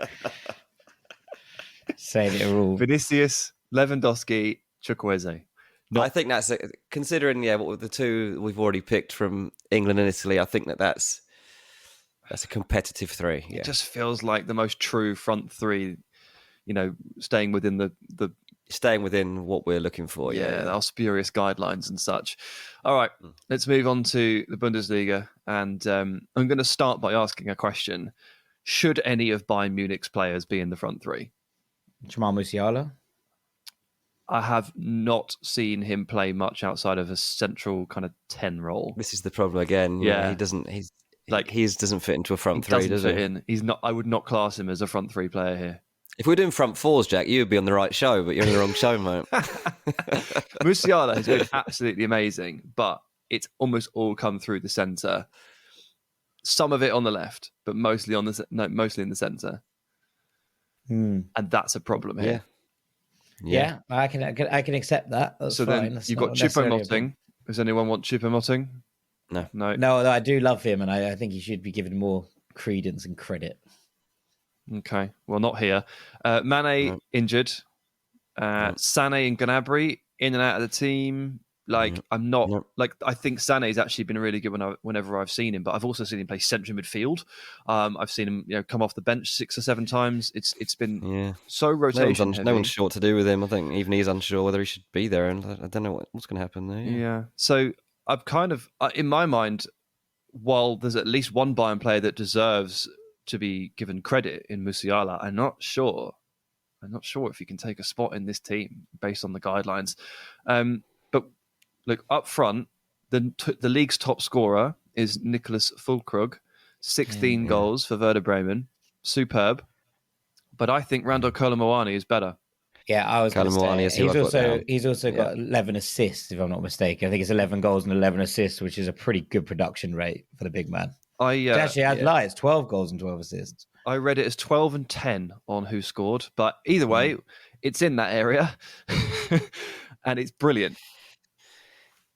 say that we're all Vinicius, Lewandowski, Chukwueze. I think that's considering what the two we've already picked from England and Italy. I think that's a competitive three. Yeah. It just feels like the most true front three. Staying within what we're looking for. Yeah, our spurious guidelines and such. All right, let's move on to the Bundesliga. And I'm going to start by asking a question. Should any of Bayern Munich's players be in the front three? Jamal Musiala? I have not seen him play much outside of a central kind of 10 role. This is the problem again. Yeah. He doesn't fit into a front three, does he? He's not. I would not class him as a front three player here. If we're doing front fours, Jack, you would be on the right show, but you're in the wrong show, mate. Musiala has been absolutely amazing, but it's almost all come through the centre. Some of it on the left, but mostly in the centre. And that's a problem here. Yeah, I can accept that. That's so fine. then That's you've got Choupo-Moting. Does anyone want Choupo-Moting? No, I do love him, and I think he should be given more credence and credit. Okay, well, not here. Mane injured. Sané and Gnabry in and out of the team. I'm not I think Sané's actually been really good whenever I've seen him, but I've also seen him play central midfield. I've seen him come off the bench 6 or 7 times. It's been so rotation heavy. No one's sure what to do with him. I think even he's unsure whether he should be there, and I don't know what's going to happen there. Yeah. So I've kind of in my mind, while there's at least one Bayern player that deserves to be given credit in Musiala, I'm not sure if he can take a spot in this team based on the guidelines. But look, up front, the league's top scorer is Nicholas Füllkrug, 16 goals for Werder Bremen. Superb. But I think Randal Kolo Muani is better. Yeah, I was going to say. He's also got 11 assists, if I'm not mistaken. I think it's 11 goals and 11 assists, which is a pretty good production rate for the big man. It's 12 goals and 12 assists. I read it as 12 and 10 on Who Scored. But either way, It's in that area, and it's brilliant.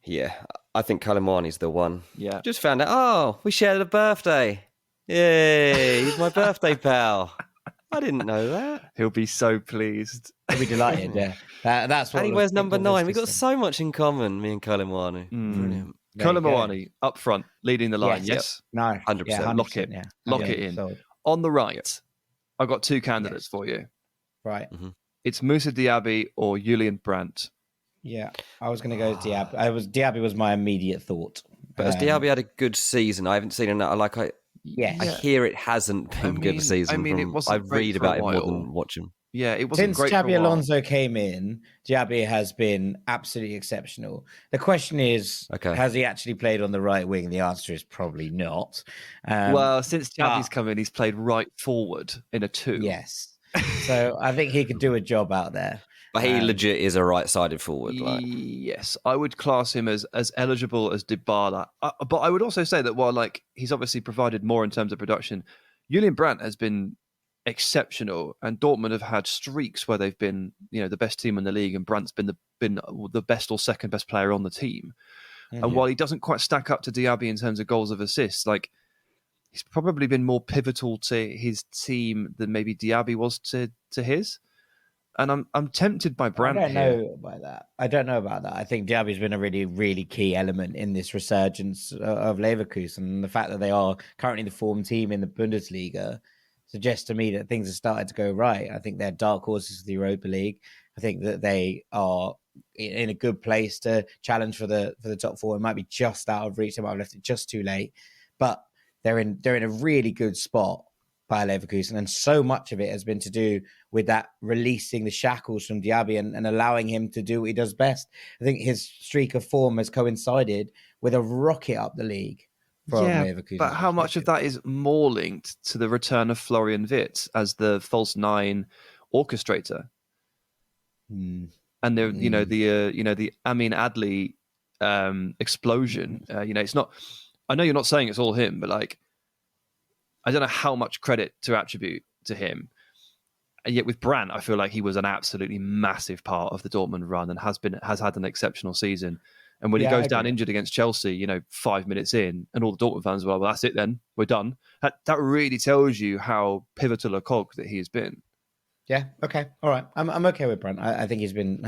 Yeah, I think Kalimani's the one. Yeah. Just found out, oh, we shared a birthday. Yay, he's my birthday pal. I didn't know that. He'll be so pleased. He'll be delighted, yeah. That's what. And he wears number 9. We've got so much in common, me and Kalimani. Brilliant. Kalimani up front, leading the line, yes? No, 100%. Yeah, Lock it. Yeah. Lock it in. Sold. On the right, I've got 2 candidates for you. Right. Mm-hmm. It's Moussa Diaby or Julian Brandt. Yeah, I was going to go with Diaby. Diaby was my immediate thought. But has Diaby had a good season? I haven't seen enough. I hear it hasn't been good season. it wasn't. I read about it more than watch him. Yeah, it wasn't Since great. Xabi Alonso came in, Diaby has been absolutely exceptional. The question is, has he actually played on the right wing? The answer is probably not. Well, since Xabi's come in, he's played right forward in a 2. Yes. So I think he could do a job out there. But he legit is a right-sided forward. Yes, I would class him as eligible as Dybala. But I would also say that while he's obviously provided more in terms of production, Julian Brandt has been exceptional, and Dortmund have had streaks where they've been, the best team in the league, and Brandt's been the best or second best player on the team. Mm-hmm. And while he doesn't quite stack up to Diaby in terms of goals of assists, he's probably been more pivotal to his team than maybe Diaby was to his. And I'm tempted by Brandt. I don't know about that. I think Diaby's been a really, really key element in this resurgence of Leverkusen. And the fact that they are currently the form team in the Bundesliga suggests to me that things have started to go right. I think they're dark horses for the Europa League. I think that they are in a good place to challenge for the top 4. It might be just out of reach. They might have left it just too late. But they're in a really good spot by Leverkusen, and so much of it has been to do with that releasing the shackles from Diaby and allowing him to do what he does best. I think his streak of form has coincided with a rocket up the league from Leverkusen. But how much of that is more linked to the return of Florian Wirtz as the false 9 orchestrator? And the Amin Adli explosion. It's not. I know you're not saying it's all him, but I don't know how much credit to attribute to him. And yet with Brandt, I feel like he was an absolutely massive part of the Dortmund run and has had an exceptional season. And when he goes down injured against Chelsea, 5 minutes in, and all the Dortmund fans are well, that's it then, we're done. That really tells you how pivotal a cog that he has been. Yeah. Okay. All right. I'm okay with Brandt. I think he's been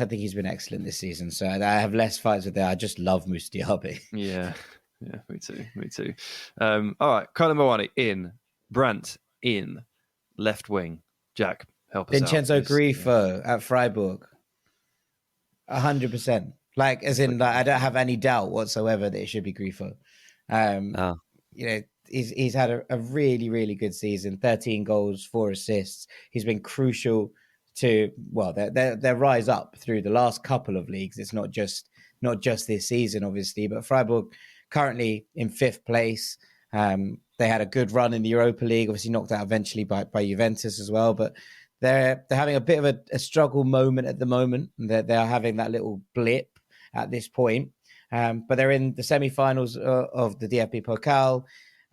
excellent this season. So I have less fights with that. I just love Moussa Diaby. Yeah. Yeah. Me too. All right. Kalimani in. Brandt in. Left wing. Jack, help us Vincenzo out. Grifo at Freiburg. 100%. As in, I don't have any doubt whatsoever that it should be Grifo. He's had a really, really good season. 13 goals, 4 assists. He's been crucial to their rise up through the last couple of leagues. It's not just this season, obviously, but Freiburg currently in 5th place. They had a good run in the Europa League, obviously knocked out eventually by Juventus as well, but they're having a bit of a struggle moment at the moment. They're having that little blip at this point, but they're in the semi-finals of the DFB Pokal,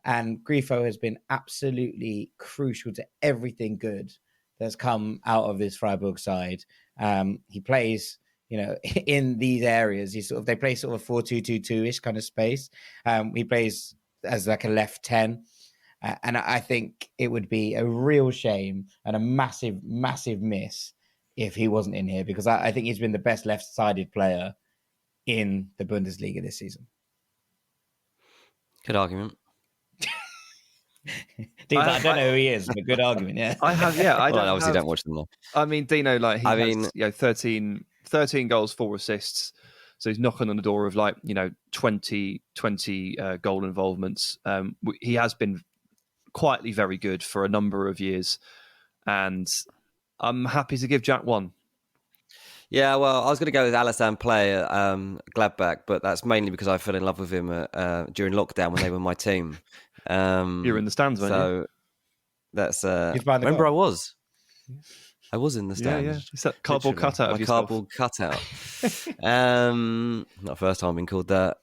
and Grifo has been absolutely crucial to everything good that's come out of this Freiburg side. He plays, in these areas. They play sort of 4-2-2-2-ish kind of space. He plays as a left 10. And I think it would be a real shame and a massive, massive miss if he wasn't in here, because I think he's been the best left-sided player in the Bundesliga this season. Good argument. I don't know who he is, but good argument, yeah. I have, yeah. I don't watch them though. I mean, Dino, he has 13 goals, 4 assists. So he's knocking on the door of 20 goal involvements. He has been quietly very good for a number of years, and I'm happy to give Jack 1. Yeah, well, I was going to go with Alassane Play at Gladbach, but that's mainly because I fell in love with him during lockdown when they were my team. You're in the stands, weren't you? So that's remember I was in the stands. Yeah. It's that cardboard cutout of yourself. Cardboard cutout. Not the first time I've been called that.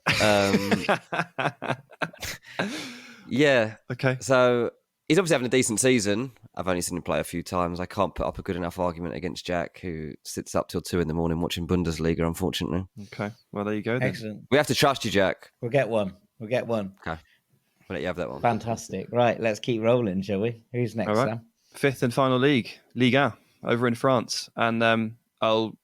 Yeah. Okay. So He's obviously having a decent season. I've only seen him play a few times. I can't put up a good enough argument against Jack, who sits up till 2 a.m. watching Bundesliga, unfortunately. Okay, well, there you go then. Excellent. We have to trust you, Jack. We'll get one. Okay. We'll let you have that one. Fantastic. Right, let's keep rolling, shall we? Who's next, All right. Sam? Fifth and final league, Liga, over in France. And I'll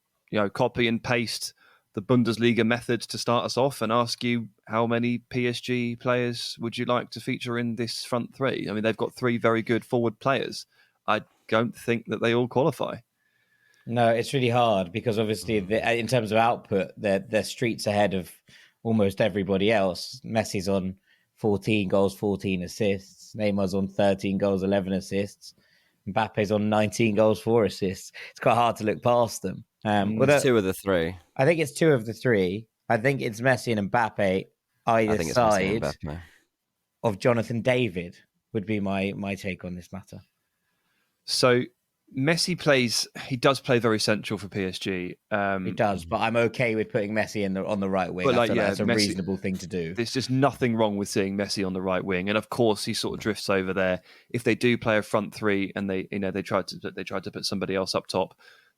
copy and paste the Bundesliga method to start us off and ask you, how many PSG players would you like to feature in this front three? I mean, they've got 3 very good forward players. I don't think that they all qualify. No, it's really hard because obviously in terms of output, they're streets ahead of almost everybody else. Messi's on 14 goals, 14 assists. Neymar's on 13 goals, 11 assists. Mbappe's on 19 goals, 4 assists. It's quite hard to look past them. It's 2 of the 3. I think it's 2 of the 3. I think it's Messi and Mbappe either side of Jonathan David would be my take on this matter. So Messi he does play very central for PSG. He does, but I'm okay with putting Messi on the right wing. But that's a Messi, reasonable thing to do. There's just nothing wrong with seeing Messi on the right wing, and of course he sort of drifts over there. If they do play a front three and they tried to put somebody else up top,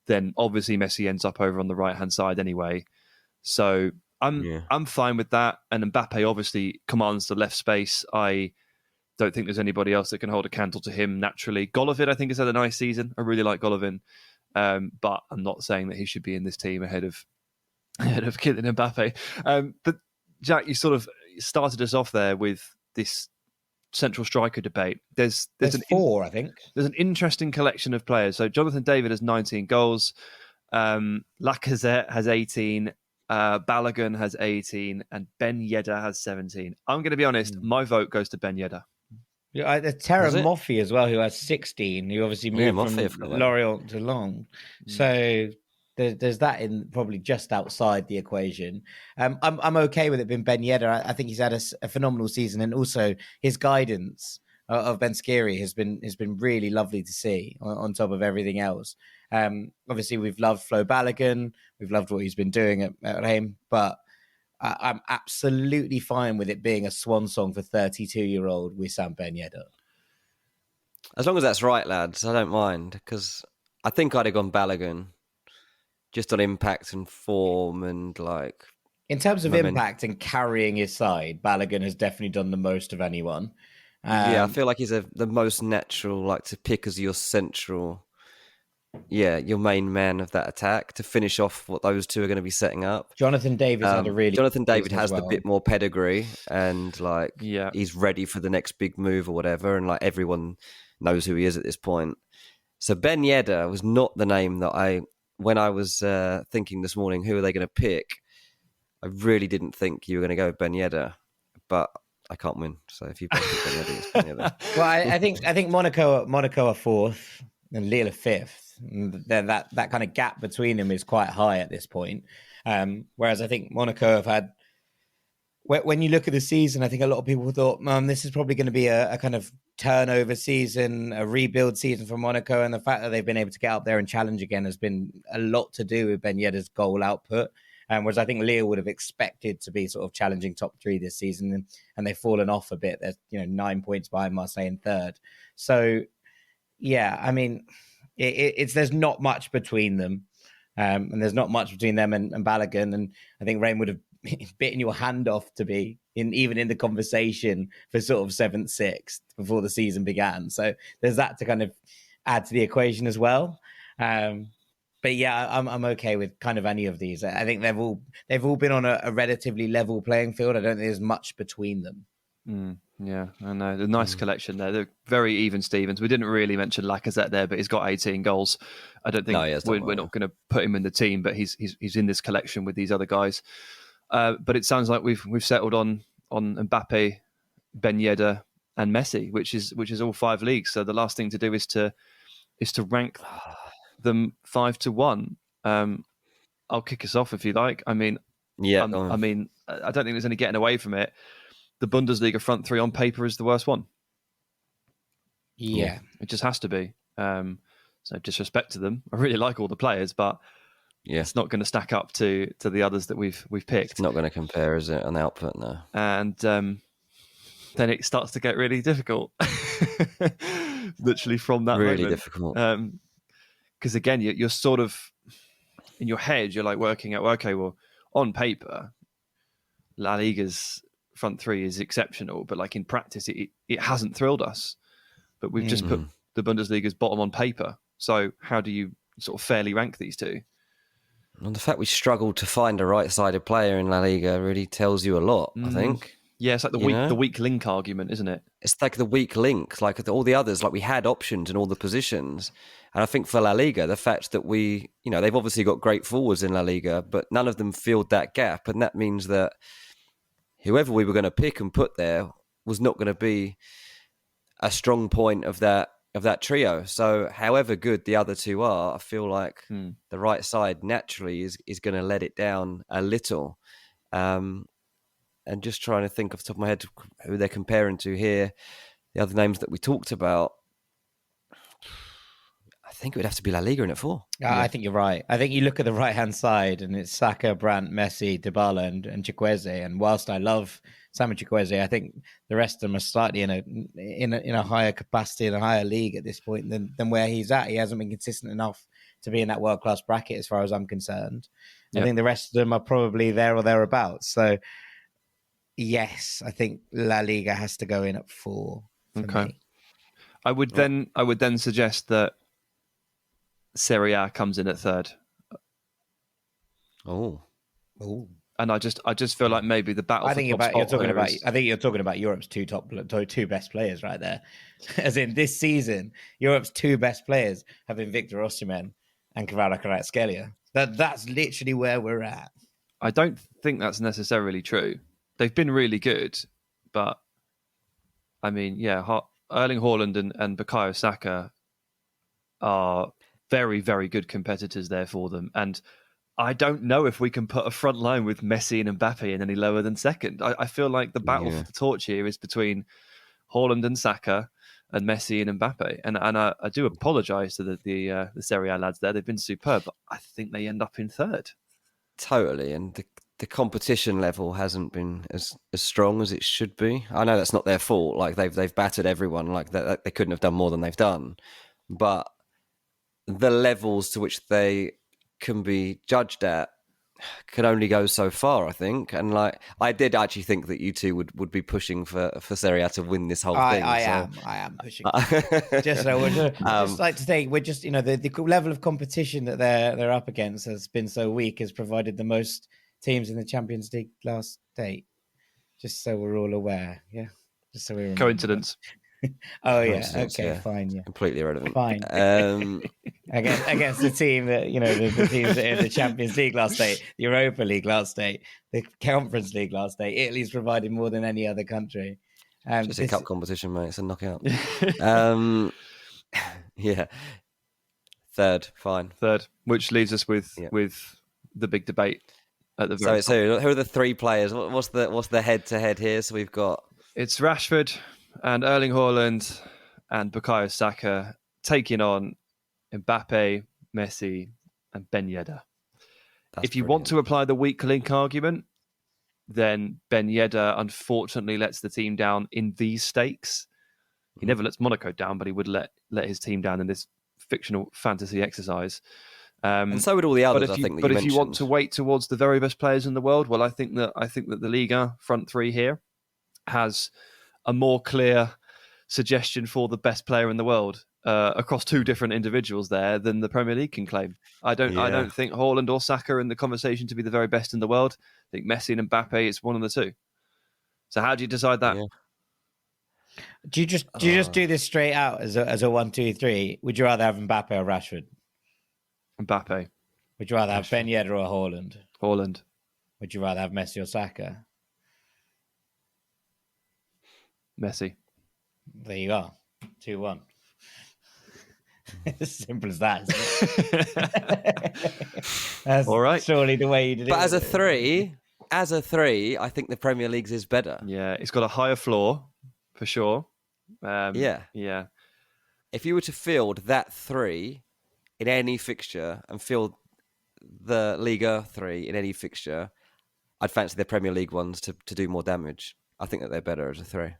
then obviously Messi ends up over on the right hand side anyway. So I'm fine with that. And Mbappe obviously commands the left space. I don't think there's anybody else that can hold a candle to him naturally. Golovin, I think, has had a nice season. I really like Golovin. But I'm not saying that he should be in this team ahead of Kylian Mbappe. But Jack, you sort of started us off there with this central striker debate. There's 4, I think. There's an interesting collection of players. So Jonathan David has 19 goals. Lacazette has 18. Balogun has 18. And Ben Yedder has 17. I'm going to be honest, my vote goes to Ben Yedder. Yeah, there's Terra Moffi as well, who has 16, who obviously moved from Lorient to Lens. So there's that in probably just outside the equation. I'm okay with it being Ben Yedder. I think he's had a phenomenal season, and also his guidance of Ben Skiri has been really lovely to see on top of everything else. Obviously, we've loved Flo Balogun. We've loved what he's been doing at Reims, but I'm absolutely fine with it being a swan song for 32-year-old Wissam Ben Yedder. As long as that's right, lads, I don't mind, because I think I'd have gone Balogun just on impact and form and like... In terms of impact and carrying his side, Balogun has definitely done the most of anyone. I feel like he's the most natural, like to pick as your central... your main man of that attack to finish off what those two are going to be setting up. Jonathan David has the bit more pedigree and he's ready for the next big move or whatever, and like everyone knows who he is at this point. So Ben Yedder was not the name that when I was thinking this morning, who are they going to pick? I really didn't think you were going to go with Ben Yedder, but I can't win. So if you pick Ben Yedder, it's Ben Yedder. Well, I think Monaco are 4th and Lille are 5th. Then that kind of gap between them is quite high at this point. Whereas I think Monaco have had, when you look at the season, I think a lot of people thought, this is probably going to be a kind of turnover season, a rebuild season for Monaco. And the fact that they've been able to get up there and challenge again has been a lot to do with Ben Yedder's goal output. Whereas I think Lille would have expected to be sort of challenging top 3 this season, and they've fallen off a bit. They're 9 points behind Marseille in 3rd. So, yeah, I mean... there's not much between them, and there's not much between them and Balogun. And I think Rain would have bitten your hand off to be even in the conversation for sort of 7th, 6th before the season began. So there's that to kind of add to the equation as well. But yeah, I'm okay with kind of any of these. I think they've all been on a relatively level playing field. I don't think there's much between them. Yeah, I know. The nice collection there. They're very even Stevens. We didn't really mention Lacazette there, but he's got 18 goals. I don't think we're not going to put him in the team, but he's in this collection with these other guys. But it sounds like we've settled on Mbappe, Ben Yedder, and Messi, which is all 5 leagues. So the last thing to do is to rank them 5 to 1. I'll kick us off if you like. I mean, I don't think there's any getting away from it. The Bundesliga front 3 on paper is the worst one. Yeah. It just has to be. So disrespect to them. I really like all the players, but it's not going to stack up to the others that we've picked. It's not going to compare, is it, on output, no. And then it starts to get really difficult. Literally from that really moment. Difficult. Because again, you're sort of in your head, you're like working out, okay, well, on paper, La Liga's front three is exceptional, but like in practice, it hasn't thrilled us. But we've just put the Bundesliga's bottom on paper. So how do you sort of fairly rank these two? And the fact we struggled to find a right-sided player in La Liga really tells you a lot, I think. Yeah, it's like the weak link argument, isn't it? It's like the weak link, like all the others, like we had options in all the positions. And I think for La Liga, the fact that they've obviously got great forwards in La Liga, but none of them filled that gap. And that means that whoever we were going to pick and put there was not going to be a strong point of that trio. So however good the other two are, I feel like the right side naturally is going to let it down a little. And just trying to think off the top of my head who they're comparing to here, the other names that we talked about, I think it would have to be La Liga in it for. I think you're right. I think you look at the right-hand side and it's Saka, Brandt, Messi, Dybala and Chukwueze. And whilst I love Simon Chukwueze, I think the rest of them are slightly in a higher capacity, in a higher league at this point than where he's at. He hasn't been consistent enough to be in that world-class bracket as far as I'm concerned. I think the rest of them are probably there or thereabouts. So, yes, I think La Liga has to go in at 4 for me. I would then suggest that Serie A comes in at 3rd. Oh. And I just feel like maybe the battle. I think you're talking about Europe's two best players right there. As in this season, Europe's 2 best players have been Victor Osimhen and Kvaratskhelia. That's literally where we're at. I don't think that's necessarily true. They've been really good, but I mean, Erling Haaland and Bukayo Saka are very, very good competitors there for them. And I don't know if we can put a front line with Messi and Mbappe in any lower than second. I feel like the battle for the torch here is between Haaland and Saka and Messi and Mbappe. And I do apologise to the Serie A lads there. They've been superb, but I think they end up in 3rd. Totally. And the competition level hasn't been as strong as it should be. I know that's not their fault. Like they've battered everyone. Like they couldn't have done more than they've done. But the levels to which they can be judged at can only go so far, I think. And like I did actually think that you two would be pushing for Serie A to win this whole thing. I am pushing. Just like to say, we're just the level of competition that they're up against has been so weak, has provided the most teams in the Champions League last date. Just so we're all aware, Just so we remember. Coincidence. Okay, fine, completely irrelevant. Fine. Against the team that the teams that in the Champions League last date, the Europa League last date, the Conference League last date, Italy's provided more than any other country. Just a cup competition, mate. It's a knockout. 3rd, fine. 3rd, which leaves us with the big debate at the very top. So who are the 3 players? What's the head-to-head here? So we've got it's Rashford and Erling Haaland and Bukayo Saka taking on Mbappe, Messi, and Ben Yedder. If you want to apply the weak link argument, then Ben Yedder unfortunately lets the team down in these stakes. He never lets Monaco down, but he would let his team down in this fictional fantasy exercise. And so would all the others. But if you want to wait towards the very best players in the world, well, I think that the Liga front 3 here has a more clear suggestion for the best player in the world across 2 different individuals there than the Premier League can claim. I don't think Haaland or Saka are in the conversation to be the very best in the world. I think Messi and Mbappe is one of the 2. So how do you decide that? Yeah. Do you just do this straight out as a 1, 2, 3? Would you rather have Mbappe or Rashford? Mbappe. Would you rather have Ben Yedder or Haaland? Haaland. Would you rather have Messi or Saka? Messi. There you go. 2-1. As simple as that. That's all right. Surely the way you did it. But as a three, I think the Premier League's is better. Yeah, it's got a higher floor for sure. Yeah. If you were to field that 3 in any fixture and field the Liga 3 in any fixture, I'd fancy the Premier League ones to do more damage. I think that they're better as a 3.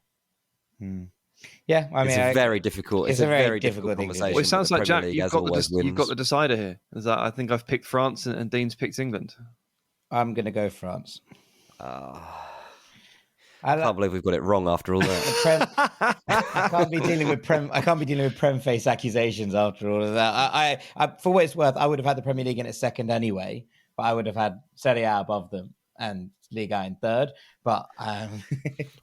Yeah, I mean, it's a very difficult. It's a very difficult thing conversation. Well, it sounds like, Jack, you've got the decider here. I think I've picked France and Dean's picked England. I'm going to go France. I can't believe we've got it wrong after all that. I can't be dealing with prem-face accusations after all of that. I, for what it's worth, I would have had the Premier League in its second anyway, but I would have had Serie A above them and Liga in third. But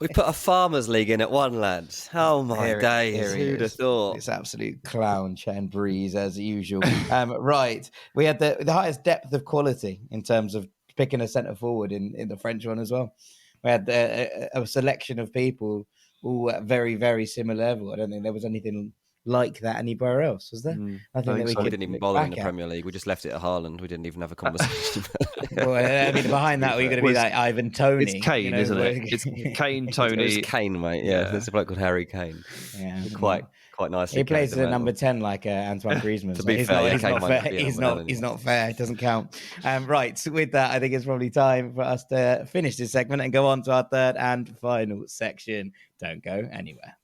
we put a Farmers League in at one, lads. Oh my days! Who'd have thought? It's absolute clown and breeze as usual. Right, we had the highest depth of quality in terms of picking a centre forward in the French one as well. We had a selection of people all at very, very similar level. I don't think there was anything like that anywhere else, was there? I think we didn't even bother in the Premier League. We just left it at Haaland. We didn't even have a conversation. Well, I mean, behind that, we're going to be like Ivan Toney. It's Kane, isn't it? It's Kane, Toney. It's Kane, mate. Yeah, there's a bloke called Harry Kane. Yeah, quite nice. He plays the number 10 like Antoine Griezmann. To be fair, he's not fair. It doesn't count. Right. So with that, I think it's probably time for us to finish this segment and go on to our third and final section. Don't go anywhere.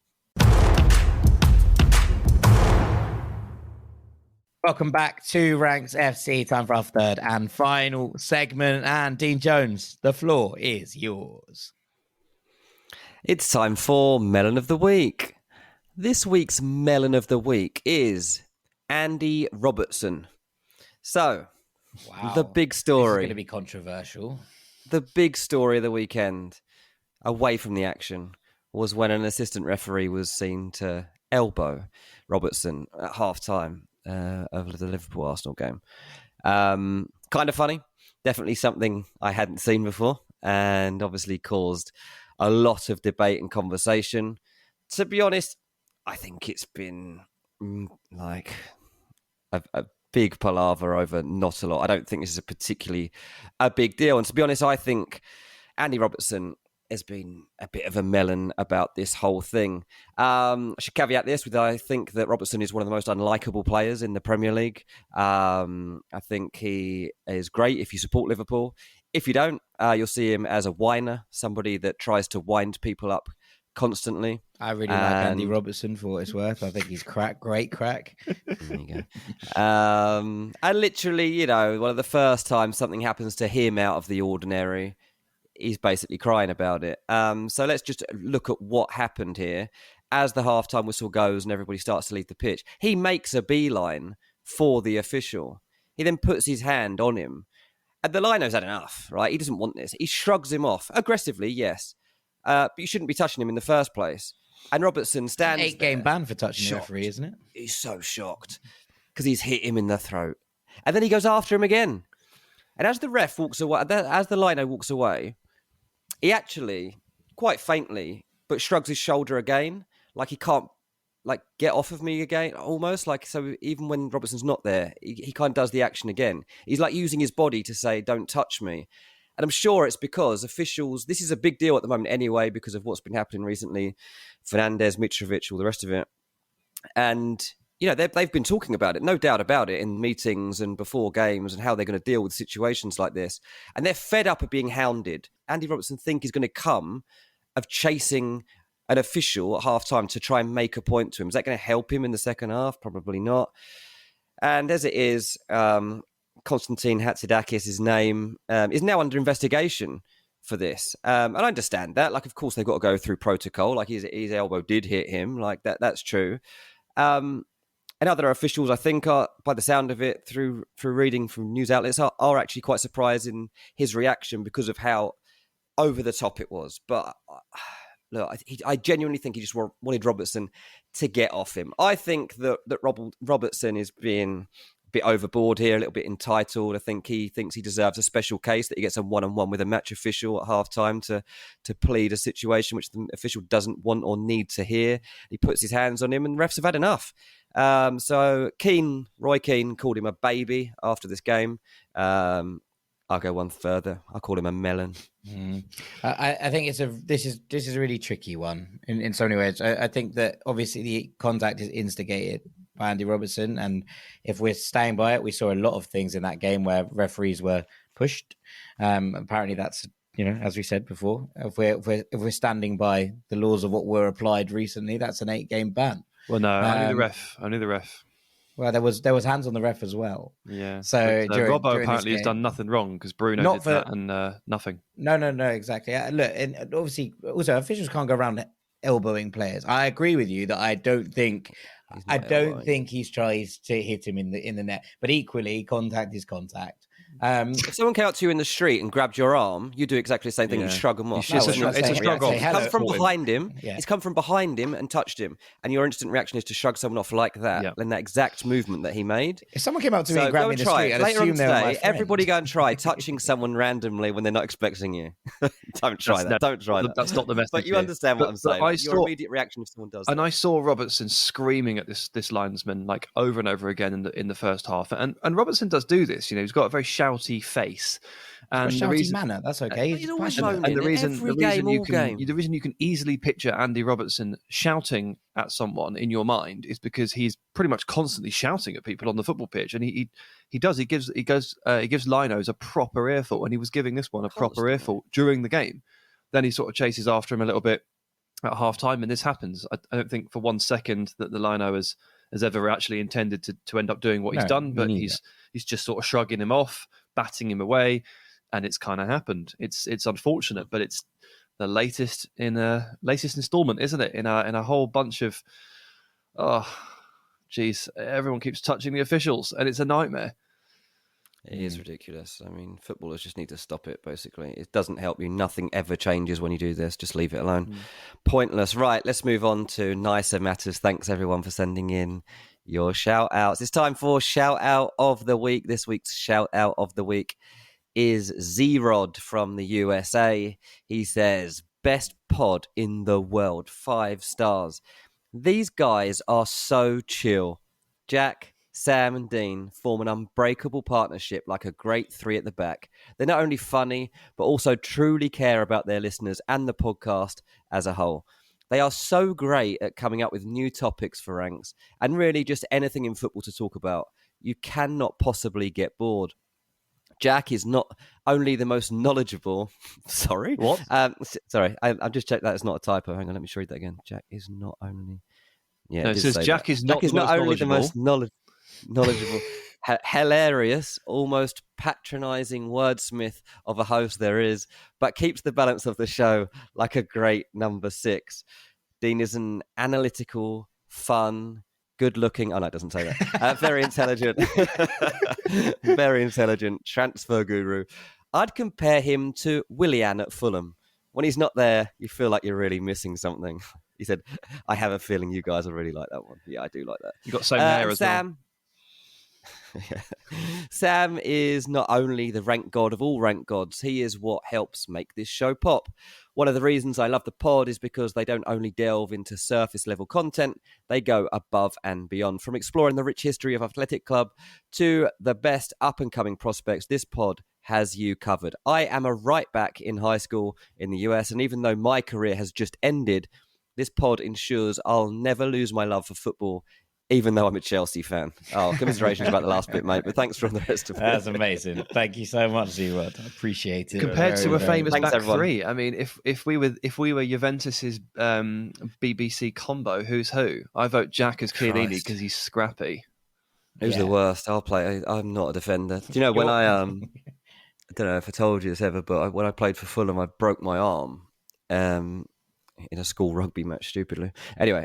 Welcome back to Ranks FC. Time for our third and final segment. And Dean Jones, the floor is yours. It's time for Melon of the Week. This week's Melon of the Week is Andy Robertson. So, the big story. This is going to be controversial. The big story of the weekend, away from the action, was when an assistant referee was seen to elbow Robertson at half-time of the Liverpool-Arsenal game. Kind of funny. Definitely something I hadn't seen before, and obviously caused a lot of debate and conversation. To be honest, I think it's been like a big palaver over not a lot. I don't think this is particularly a big deal. And to be honest, I think Andy Robertson has been a bit of a melon about this whole thing. I should caveat this with I think that Robertson is one of the most unlikable players in the Premier League. I think he is great if you support Liverpool. If you don't, you'll see him as a whiner, somebody that tries to wind people up constantly. I really like Andy Robertson for what it's worth. I think he's great crack. There you go. And literally, one of the first times something happens to him out of the ordinary, he's basically crying about it. So let's just look at what happened here. As the halftime whistle goes and everybody starts to leave the pitch, he makes a beeline for the official. He then puts his hand on him. And the lino's had enough, right? He doesn't want this. He shrugs him off. Aggressively, yes. But you shouldn't be touching him in the first place. And Robertson stands there. 8-game ban for touching the referee, isn't it? He's so shocked because he's hit him in the throat. And then he goes after him again. And as the ref walks away, as the lino walks away, he actually, quite faintly, but shrugs his shoulder again, like he can't, get off of me again, almost. So even when Robertson's not there, he kind of does the action again. He's using his body to say, don't touch me. And I'm sure it's because officials, this is a big deal at the moment anyway, because of what's been happening recently, Fernandes, Mitrovic, all the rest of it. And, they've been talking about it, no doubt about it, in meetings and before games and how they're going to deal with situations like this. And they're fed up of being hounded. Andy Robertson think he's going to come of chasing an official at halftime to try and make a point to him. Is that going to help him in the second half? Probably not. And as it is, Konstantin Hatzidakis, his name, is now under investigation for this. And I understand that. Of course, they've got to go through protocol. His elbow did hit him. That's true. And other officials, I think, are, by the sound of it, through reading from news outlets, are actually quite surprised in his reaction because of how over the top it was. But look, I genuinely think he just wanted Robertson to get off him. I think that Robertson is being a bit overboard here, a little bit entitled. I think he thinks he deserves a special case, that he gets a one-on-one with a match official at halftime to plead a situation which the official doesn't want or need to hear. He puts his hands on him and refs have had enough. So Roy Keane called him a baby after this game. I'll go one further. I'll call him a melon. I think this is a really tricky one in so many ways. I think that obviously the contact is instigated by Andy Robertson, and if we're staying by it, we saw a lot of things in that game where referees were pushed. Apparently, that's as we said before, if we're standing by the laws of what were applied recently, that's an 8-game ban. Well, no, only the ref. Well, there was hands on the ref as well. Yeah. So Robbo apparently has done nothing wrong because Bruno did that and nothing. No, exactly. Look, and obviously, also officials can't go around elbowing players. I agree with you that I don't think he tries to hit him in the net, but equally, contact is contact. If someone came out to you in the street and grabbed your arm, you do exactly the same thing and shrug them off. It's a shrug off. He's come from behind him. Yeah. He's come from behind him and touched him, and your instant reaction is to shrug someone off like that, and that exact movement that he made. If someone came out to me and grabbed me in the street, I'd later assume on today, everybody go and try touching someone randomly when they're not expecting you. Don't try that. Don't try that. That's not the message. But you understand what I'm saying. Your immediate reaction if someone does that. And I saw Robertson screaming at this linesman like over and over again in the first half. And Robertson does do this. He's got a very shouty face. And the reason, manner, that's okay. He's always moaning. The reason you can easily picture Andy Robertson shouting at someone in your mind is because he's pretty much constantly shouting at people on the football pitch, and he gives linos a proper earful, and he was giving this one a proper earful during the game. Then he sort of chases after him a little bit at half time, and this happens. I don't think for 1 second that the lino has ever actually intended to end up doing what he's done, but he's just sort of shrugging him off, batting him away, and it's kind of happened. It's unfortunate, but it's the latest instalment, isn't it? In a whole bunch of everyone keeps touching the officials, and it's a nightmare. It is ridiculous. I mean, footballers just need to stop it, basically. It doesn't help you. Nothing ever changes when you do this. Just leave it alone. Pointless. Right, let's move on to nicer matters. Thanks, everyone, for sending in your shout-outs. It's time for shout-out of the week. This week's shout-out of the week is Z-Rod from the USA. He says, best pod in the world. 5 stars. These guys are so chill. Jack, Sam and Dean form an unbreakable partnership like a great 3 at the back. They're not only funny, but also truly care about their listeners and the podcast as a whole. They are so great at coming up with new topics for Ranks and really just anything in football to talk about. You cannot possibly get bored. Jack is not only the most knowledgeable... Sorry? What? Sorry, I've just checked that it's not a typo. Hang on, let me just read that again. Jack is not only... Yeah, no, it says Jack is not only the most knowledgeable, hilarious, almost patronising wordsmith of a host there is, but keeps the balance of the show like a great number 6. Dean is an analytical, fun, good-looking... Oh, no, it doesn't say that. Very intelligent transfer guru. I'd compare him to Willian at Fulham. When he's not there, you feel like you're really missing something. He said, I have a feeling you guys will really like that one. Yeah, I do like that. You got same hair as Sam. Well. Sam is not only the rank god of all rank gods, he is what helps make this show pop. One of the reasons I love the pod is because they don't only delve into surface level content, they go above and beyond. From exploring the rich history of Athletic Club to the best up and coming prospects, this pod has you covered. I am a right back in high school in the US, and even though my career has just ended, this pod ensures I'll never lose my love for football, even though I'm a Chelsea fan. Oh, commiserations about the last bit, mate, but thanks for the rest of it. That's amazing. Thank you so much, Z-Rod. I appreciate it. Compared to a famous back three, I mean, if we were Juventus's BBC combo, who's who? I vote Jack as Chiellini because he's scrappy. Who's the worst? I'll play. I'm not a defender. Do you know when I don't know if I told you this ever, but when I played for Fulham, I broke my arm in a school rugby match, stupidly. Anyway,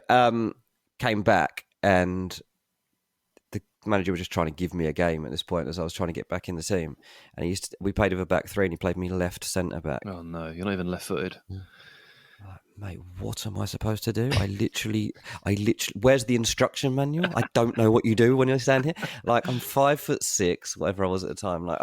came back and the manager was just trying to give me a game at this point as I was trying to get back in the team. And we played with a back 3 and he played me left centre back. Oh no, you're not even left footed. Mate, what am I supposed to do? I literally, where's the instruction manual? I don't know what you do when you stand here. Like, I'm 5'6", whatever I was at the time. Like,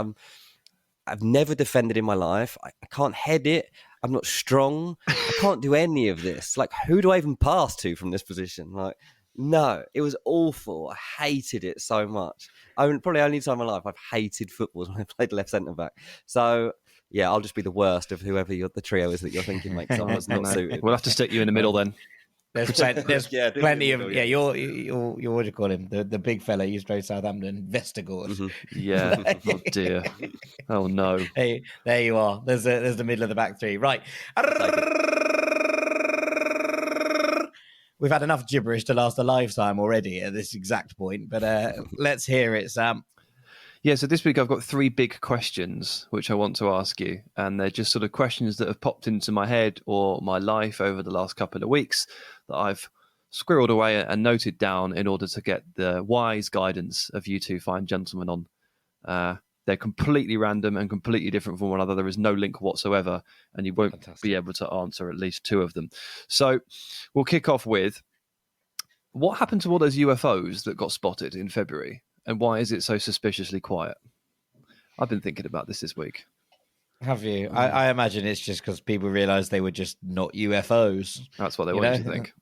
I've never defended in my life. I can't head it. I'm not strong. I can't do any of this. Like, who do I even pass to from this position? Like, no, it was awful. I hated it so much. Probably only time in my life I've hated football is when I played left centre back. So, yeah, I'll just be the worst of whoever the trio is that you're thinking, mate. So I was not suited. We'll have to stick you in the middle then. There's plenty of You're what do you call him? The big fella who used to play Southampton, Vestergaard. Mm-hmm. Yeah. Oh dear. Oh no. Hey, there you are. There's the middle of the back three. Right. We've had enough gibberish to last a lifetime already at this exact point, but let's hear it, Sam. Yeah, so this week I've got 3 big questions which I want to ask you, and they're just sort of questions that have popped into my head or my life over the last couple of weeks that I've squirreled away and noted down in order to get the wise guidance of you two fine gentlemen on. They're completely random and completely different from one another. There is no link whatsoever, and you won't be able to answer at least 2 of them. So we'll kick off with, what happened to all those UFOs that got spotted in February, and why is it so suspiciously quiet? I've been thinking about this week. Have you? I imagine it's just because people realised they were just not UFOs. That's what they want you to think.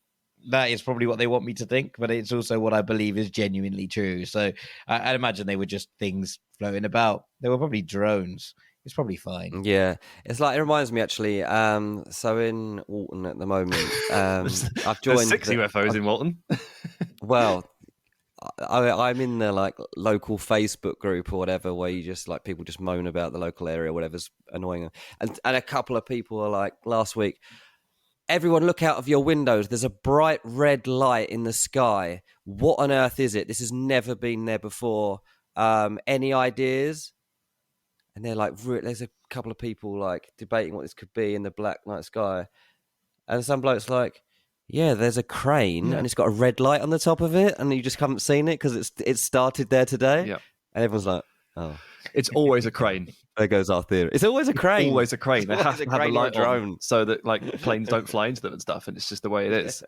That is probably what they want me to think, but it's also what I believe is genuinely true. So I'd imagine they were just things floating about. They were probably drones. It's probably fine. Yeah, it's like, it reminds me actually. So in Walton at the moment, I've joined. There's 6 UFOs in Walton. Well, I'm in the like local Facebook group or whatever, where you just like people just moan about the local area, whatever's annoying them. And a couple of people are like, last week, everyone look out of your windows. There's a bright red light in the sky. What on earth is it? This has never been there before. Any ideas? And they're like, there's a couple of people like debating what this could be in the black night sky. And some bloke's like, yeah, there's a crane and it's got a red light on the top of it, and you just haven't seen it because it started there today. Yeah. And everyone's like, oh. It's always a crane. There goes our theory. It's always a crane. Always a crane. They have to have a light drone on so that like planes don't fly into them and stuff, and it's just the way it is.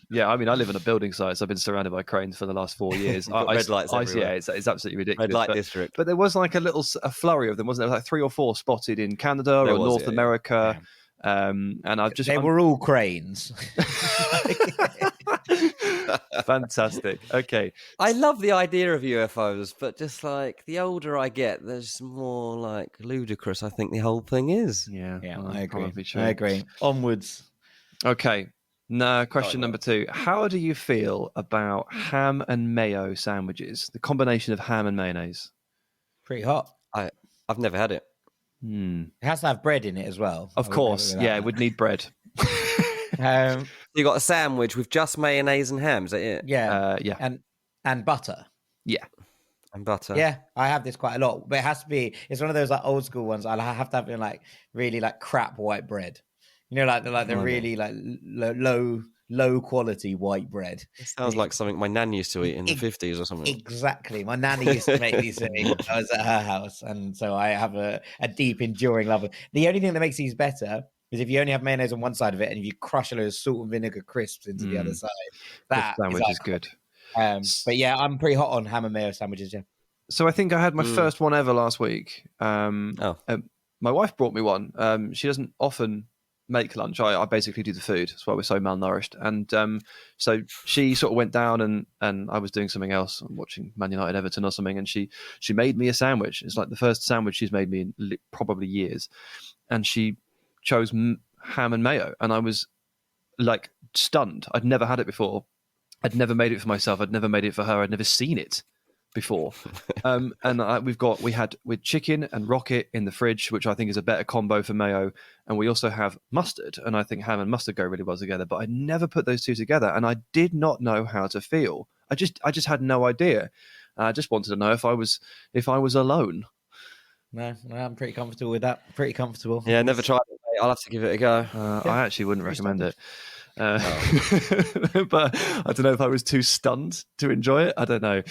Yeah, I mean, I live in a building site, so I've been surrounded by cranes for the last 4 years. Red lights everywhere. Yeah, it's absolutely ridiculous. Red light district. But there was like a flurry of them, wasn't there? Like 3 or 4 spotted in Canada or North America. Yeah. And They were all cranes. Fantastic. Okay. I love the idea of UFOs, but just like the older I get, there's more like ludicrous, I think the whole thing is. Yeah, I agree. Onwards. Okay. Now, question number 2. How do you feel about ham and mayo sandwiches? The combination of ham and mayonnaise. Pretty hot. I've never had it. It has to have bread in it as well. Of course. Yeah, it would need bread. You got a sandwich with just mayonnaise and ham, is that it? Yeah. Yeah. And butter. Yeah. And butter. Yeah, I have this quite a lot, but it has to be, it's one of those like old school ones. I'll have to have it like really like crap white bread. You know, like the really like low quality white bread. It sounds like something my nan used to eat in the 50s or something. Exactly. My nanny used to make these things. I was at her house, and so I have a deep, enduring love. The only thing that makes these better is if you only have mayonnaise on one side of it, and if you crush a load of salt and vinegar crisps into the other side. That sandwich is good. But yeah, I'm pretty hot on ham and mayo sandwiches. Yeah. So I think I had my first one ever last week. My wife brought me one. She doesn't often make lunch. I basically do the food. That's why we're so malnourished. And so she sort of went down and I was doing something else. I'm watching Man United Everton or something. And she made me a sandwich. It's like the first sandwich she's made me in probably years. And she chose ham and mayo. And I was like stunned. I'd never had it before. I'd never made it for myself. I'd never made it for her. I'd never seen it before. And we had with chicken and rocket in the fridge, which I think is a better combo for mayo. And we also have mustard, and I think ham and mustard go really well together, but I never put those two together, and I did not know how to feel. I just had no idea. I just wanted to know if I was alone. No, I'm pretty comfortable with that. Pretty comfortable. Yeah, never tried it, mate. I'll have to give it a go. I actually wouldn't recommend it. But I don't know if I was too stunned to enjoy it. I don't know.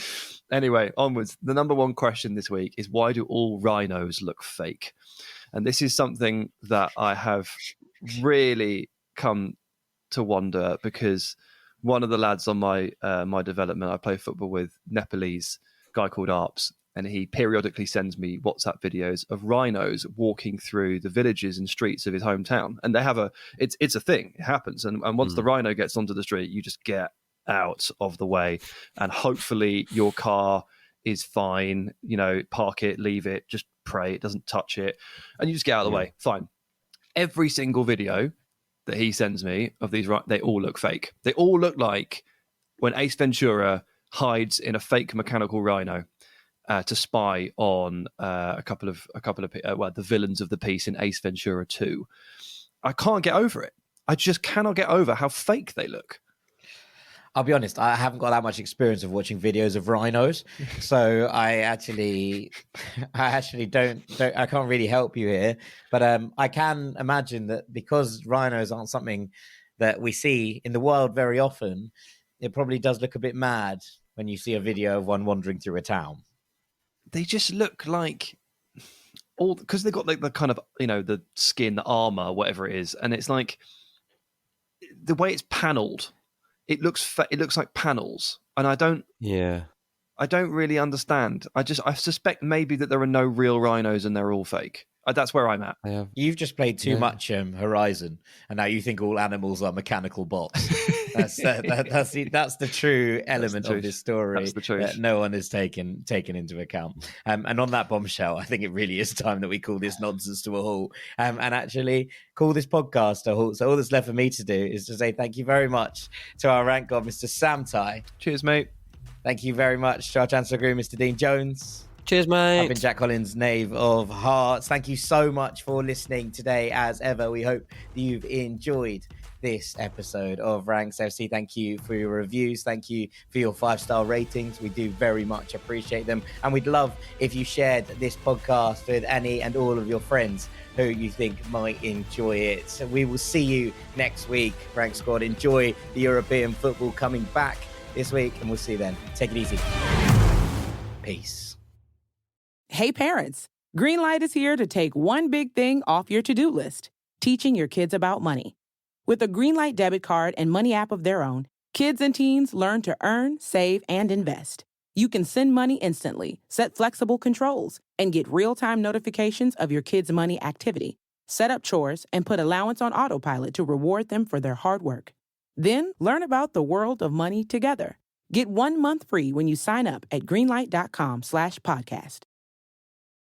Anyway, onwards. The number one question this week is, why do all rhinos look fake? And this is something that I have really come to wonder, because one of the lads on my development, I play football with, Nepalese guy called Arps, and he periodically sends me WhatsApp videos of rhinos walking through the villages and streets of his hometown. And they have it's a thing. It happens. And once the rhino gets onto the street, you just get out of the way. And hopefully your car is fine. You know, park it, leave it, just pray it doesn't touch it. And you just get out of the way. Fine. Every single video that he sends me of these, they all look fake. They all look like when Ace Ventura hides in a fake mechanical rhino to spy on a couple of the villains of the piece in Ace Ventura 2. I can't get over it. I just cannot get over how fake they look. I'll be honest, I haven't got that much experience of watching videos of rhinos, so I actually don't I can't really help you here. But I can imagine that because rhinos aren't something that we see in the wild very often, it probably does look a bit mad when you see a video of one wandering through a town. They just look like all because they've got like the kind of, the skin, the armor, whatever it is, and it's like the way it's paneled. It looks like panels, and I don't really understand. I suspect maybe that there are no real rhinos and they're all fake. That's where I'm at. You've just played too much Horizon, and now you think all animals are mechanical bots. That's the true element of this story that no one has taken into account. And on that bombshell, I think it really is time that we call this nonsense to a halt, and actually call this podcast a halt. So all that's left for me to do is to say thank you very much to our rank god, Mr. Sam Tai. Cheers, mate. Thank you very much to our Chancellor Groom, Mr. Dean Jones. Cheers, mate. I've been Jack Collins, Knave of Hearts. Thank you so much for listening today. As ever, we hope that you've enjoyed this episode of Ranks FC. Thank you for your reviews. Thank you for your 5-star ratings. We do very much appreciate them. And we'd love if you shared this podcast with any and all of your friends who you think might enjoy it. So we will see you next week, Rank Squad. Enjoy the European football coming back this week, and we'll see you then. Take it easy. Peace. Hey parents, Greenlight is here to take one big thing off your to-do list, teaching your kids about money. With a Greenlight debit card and money app of their own, kids and teens learn to earn, save, and invest. You can send money instantly, set flexible controls, and get real-time notifications of your kids' money activity. Set up chores and put allowance on autopilot to reward them for their hard work. Then learn about the world of money together. Get 1 month free when you sign up at greenlight.com/podcast.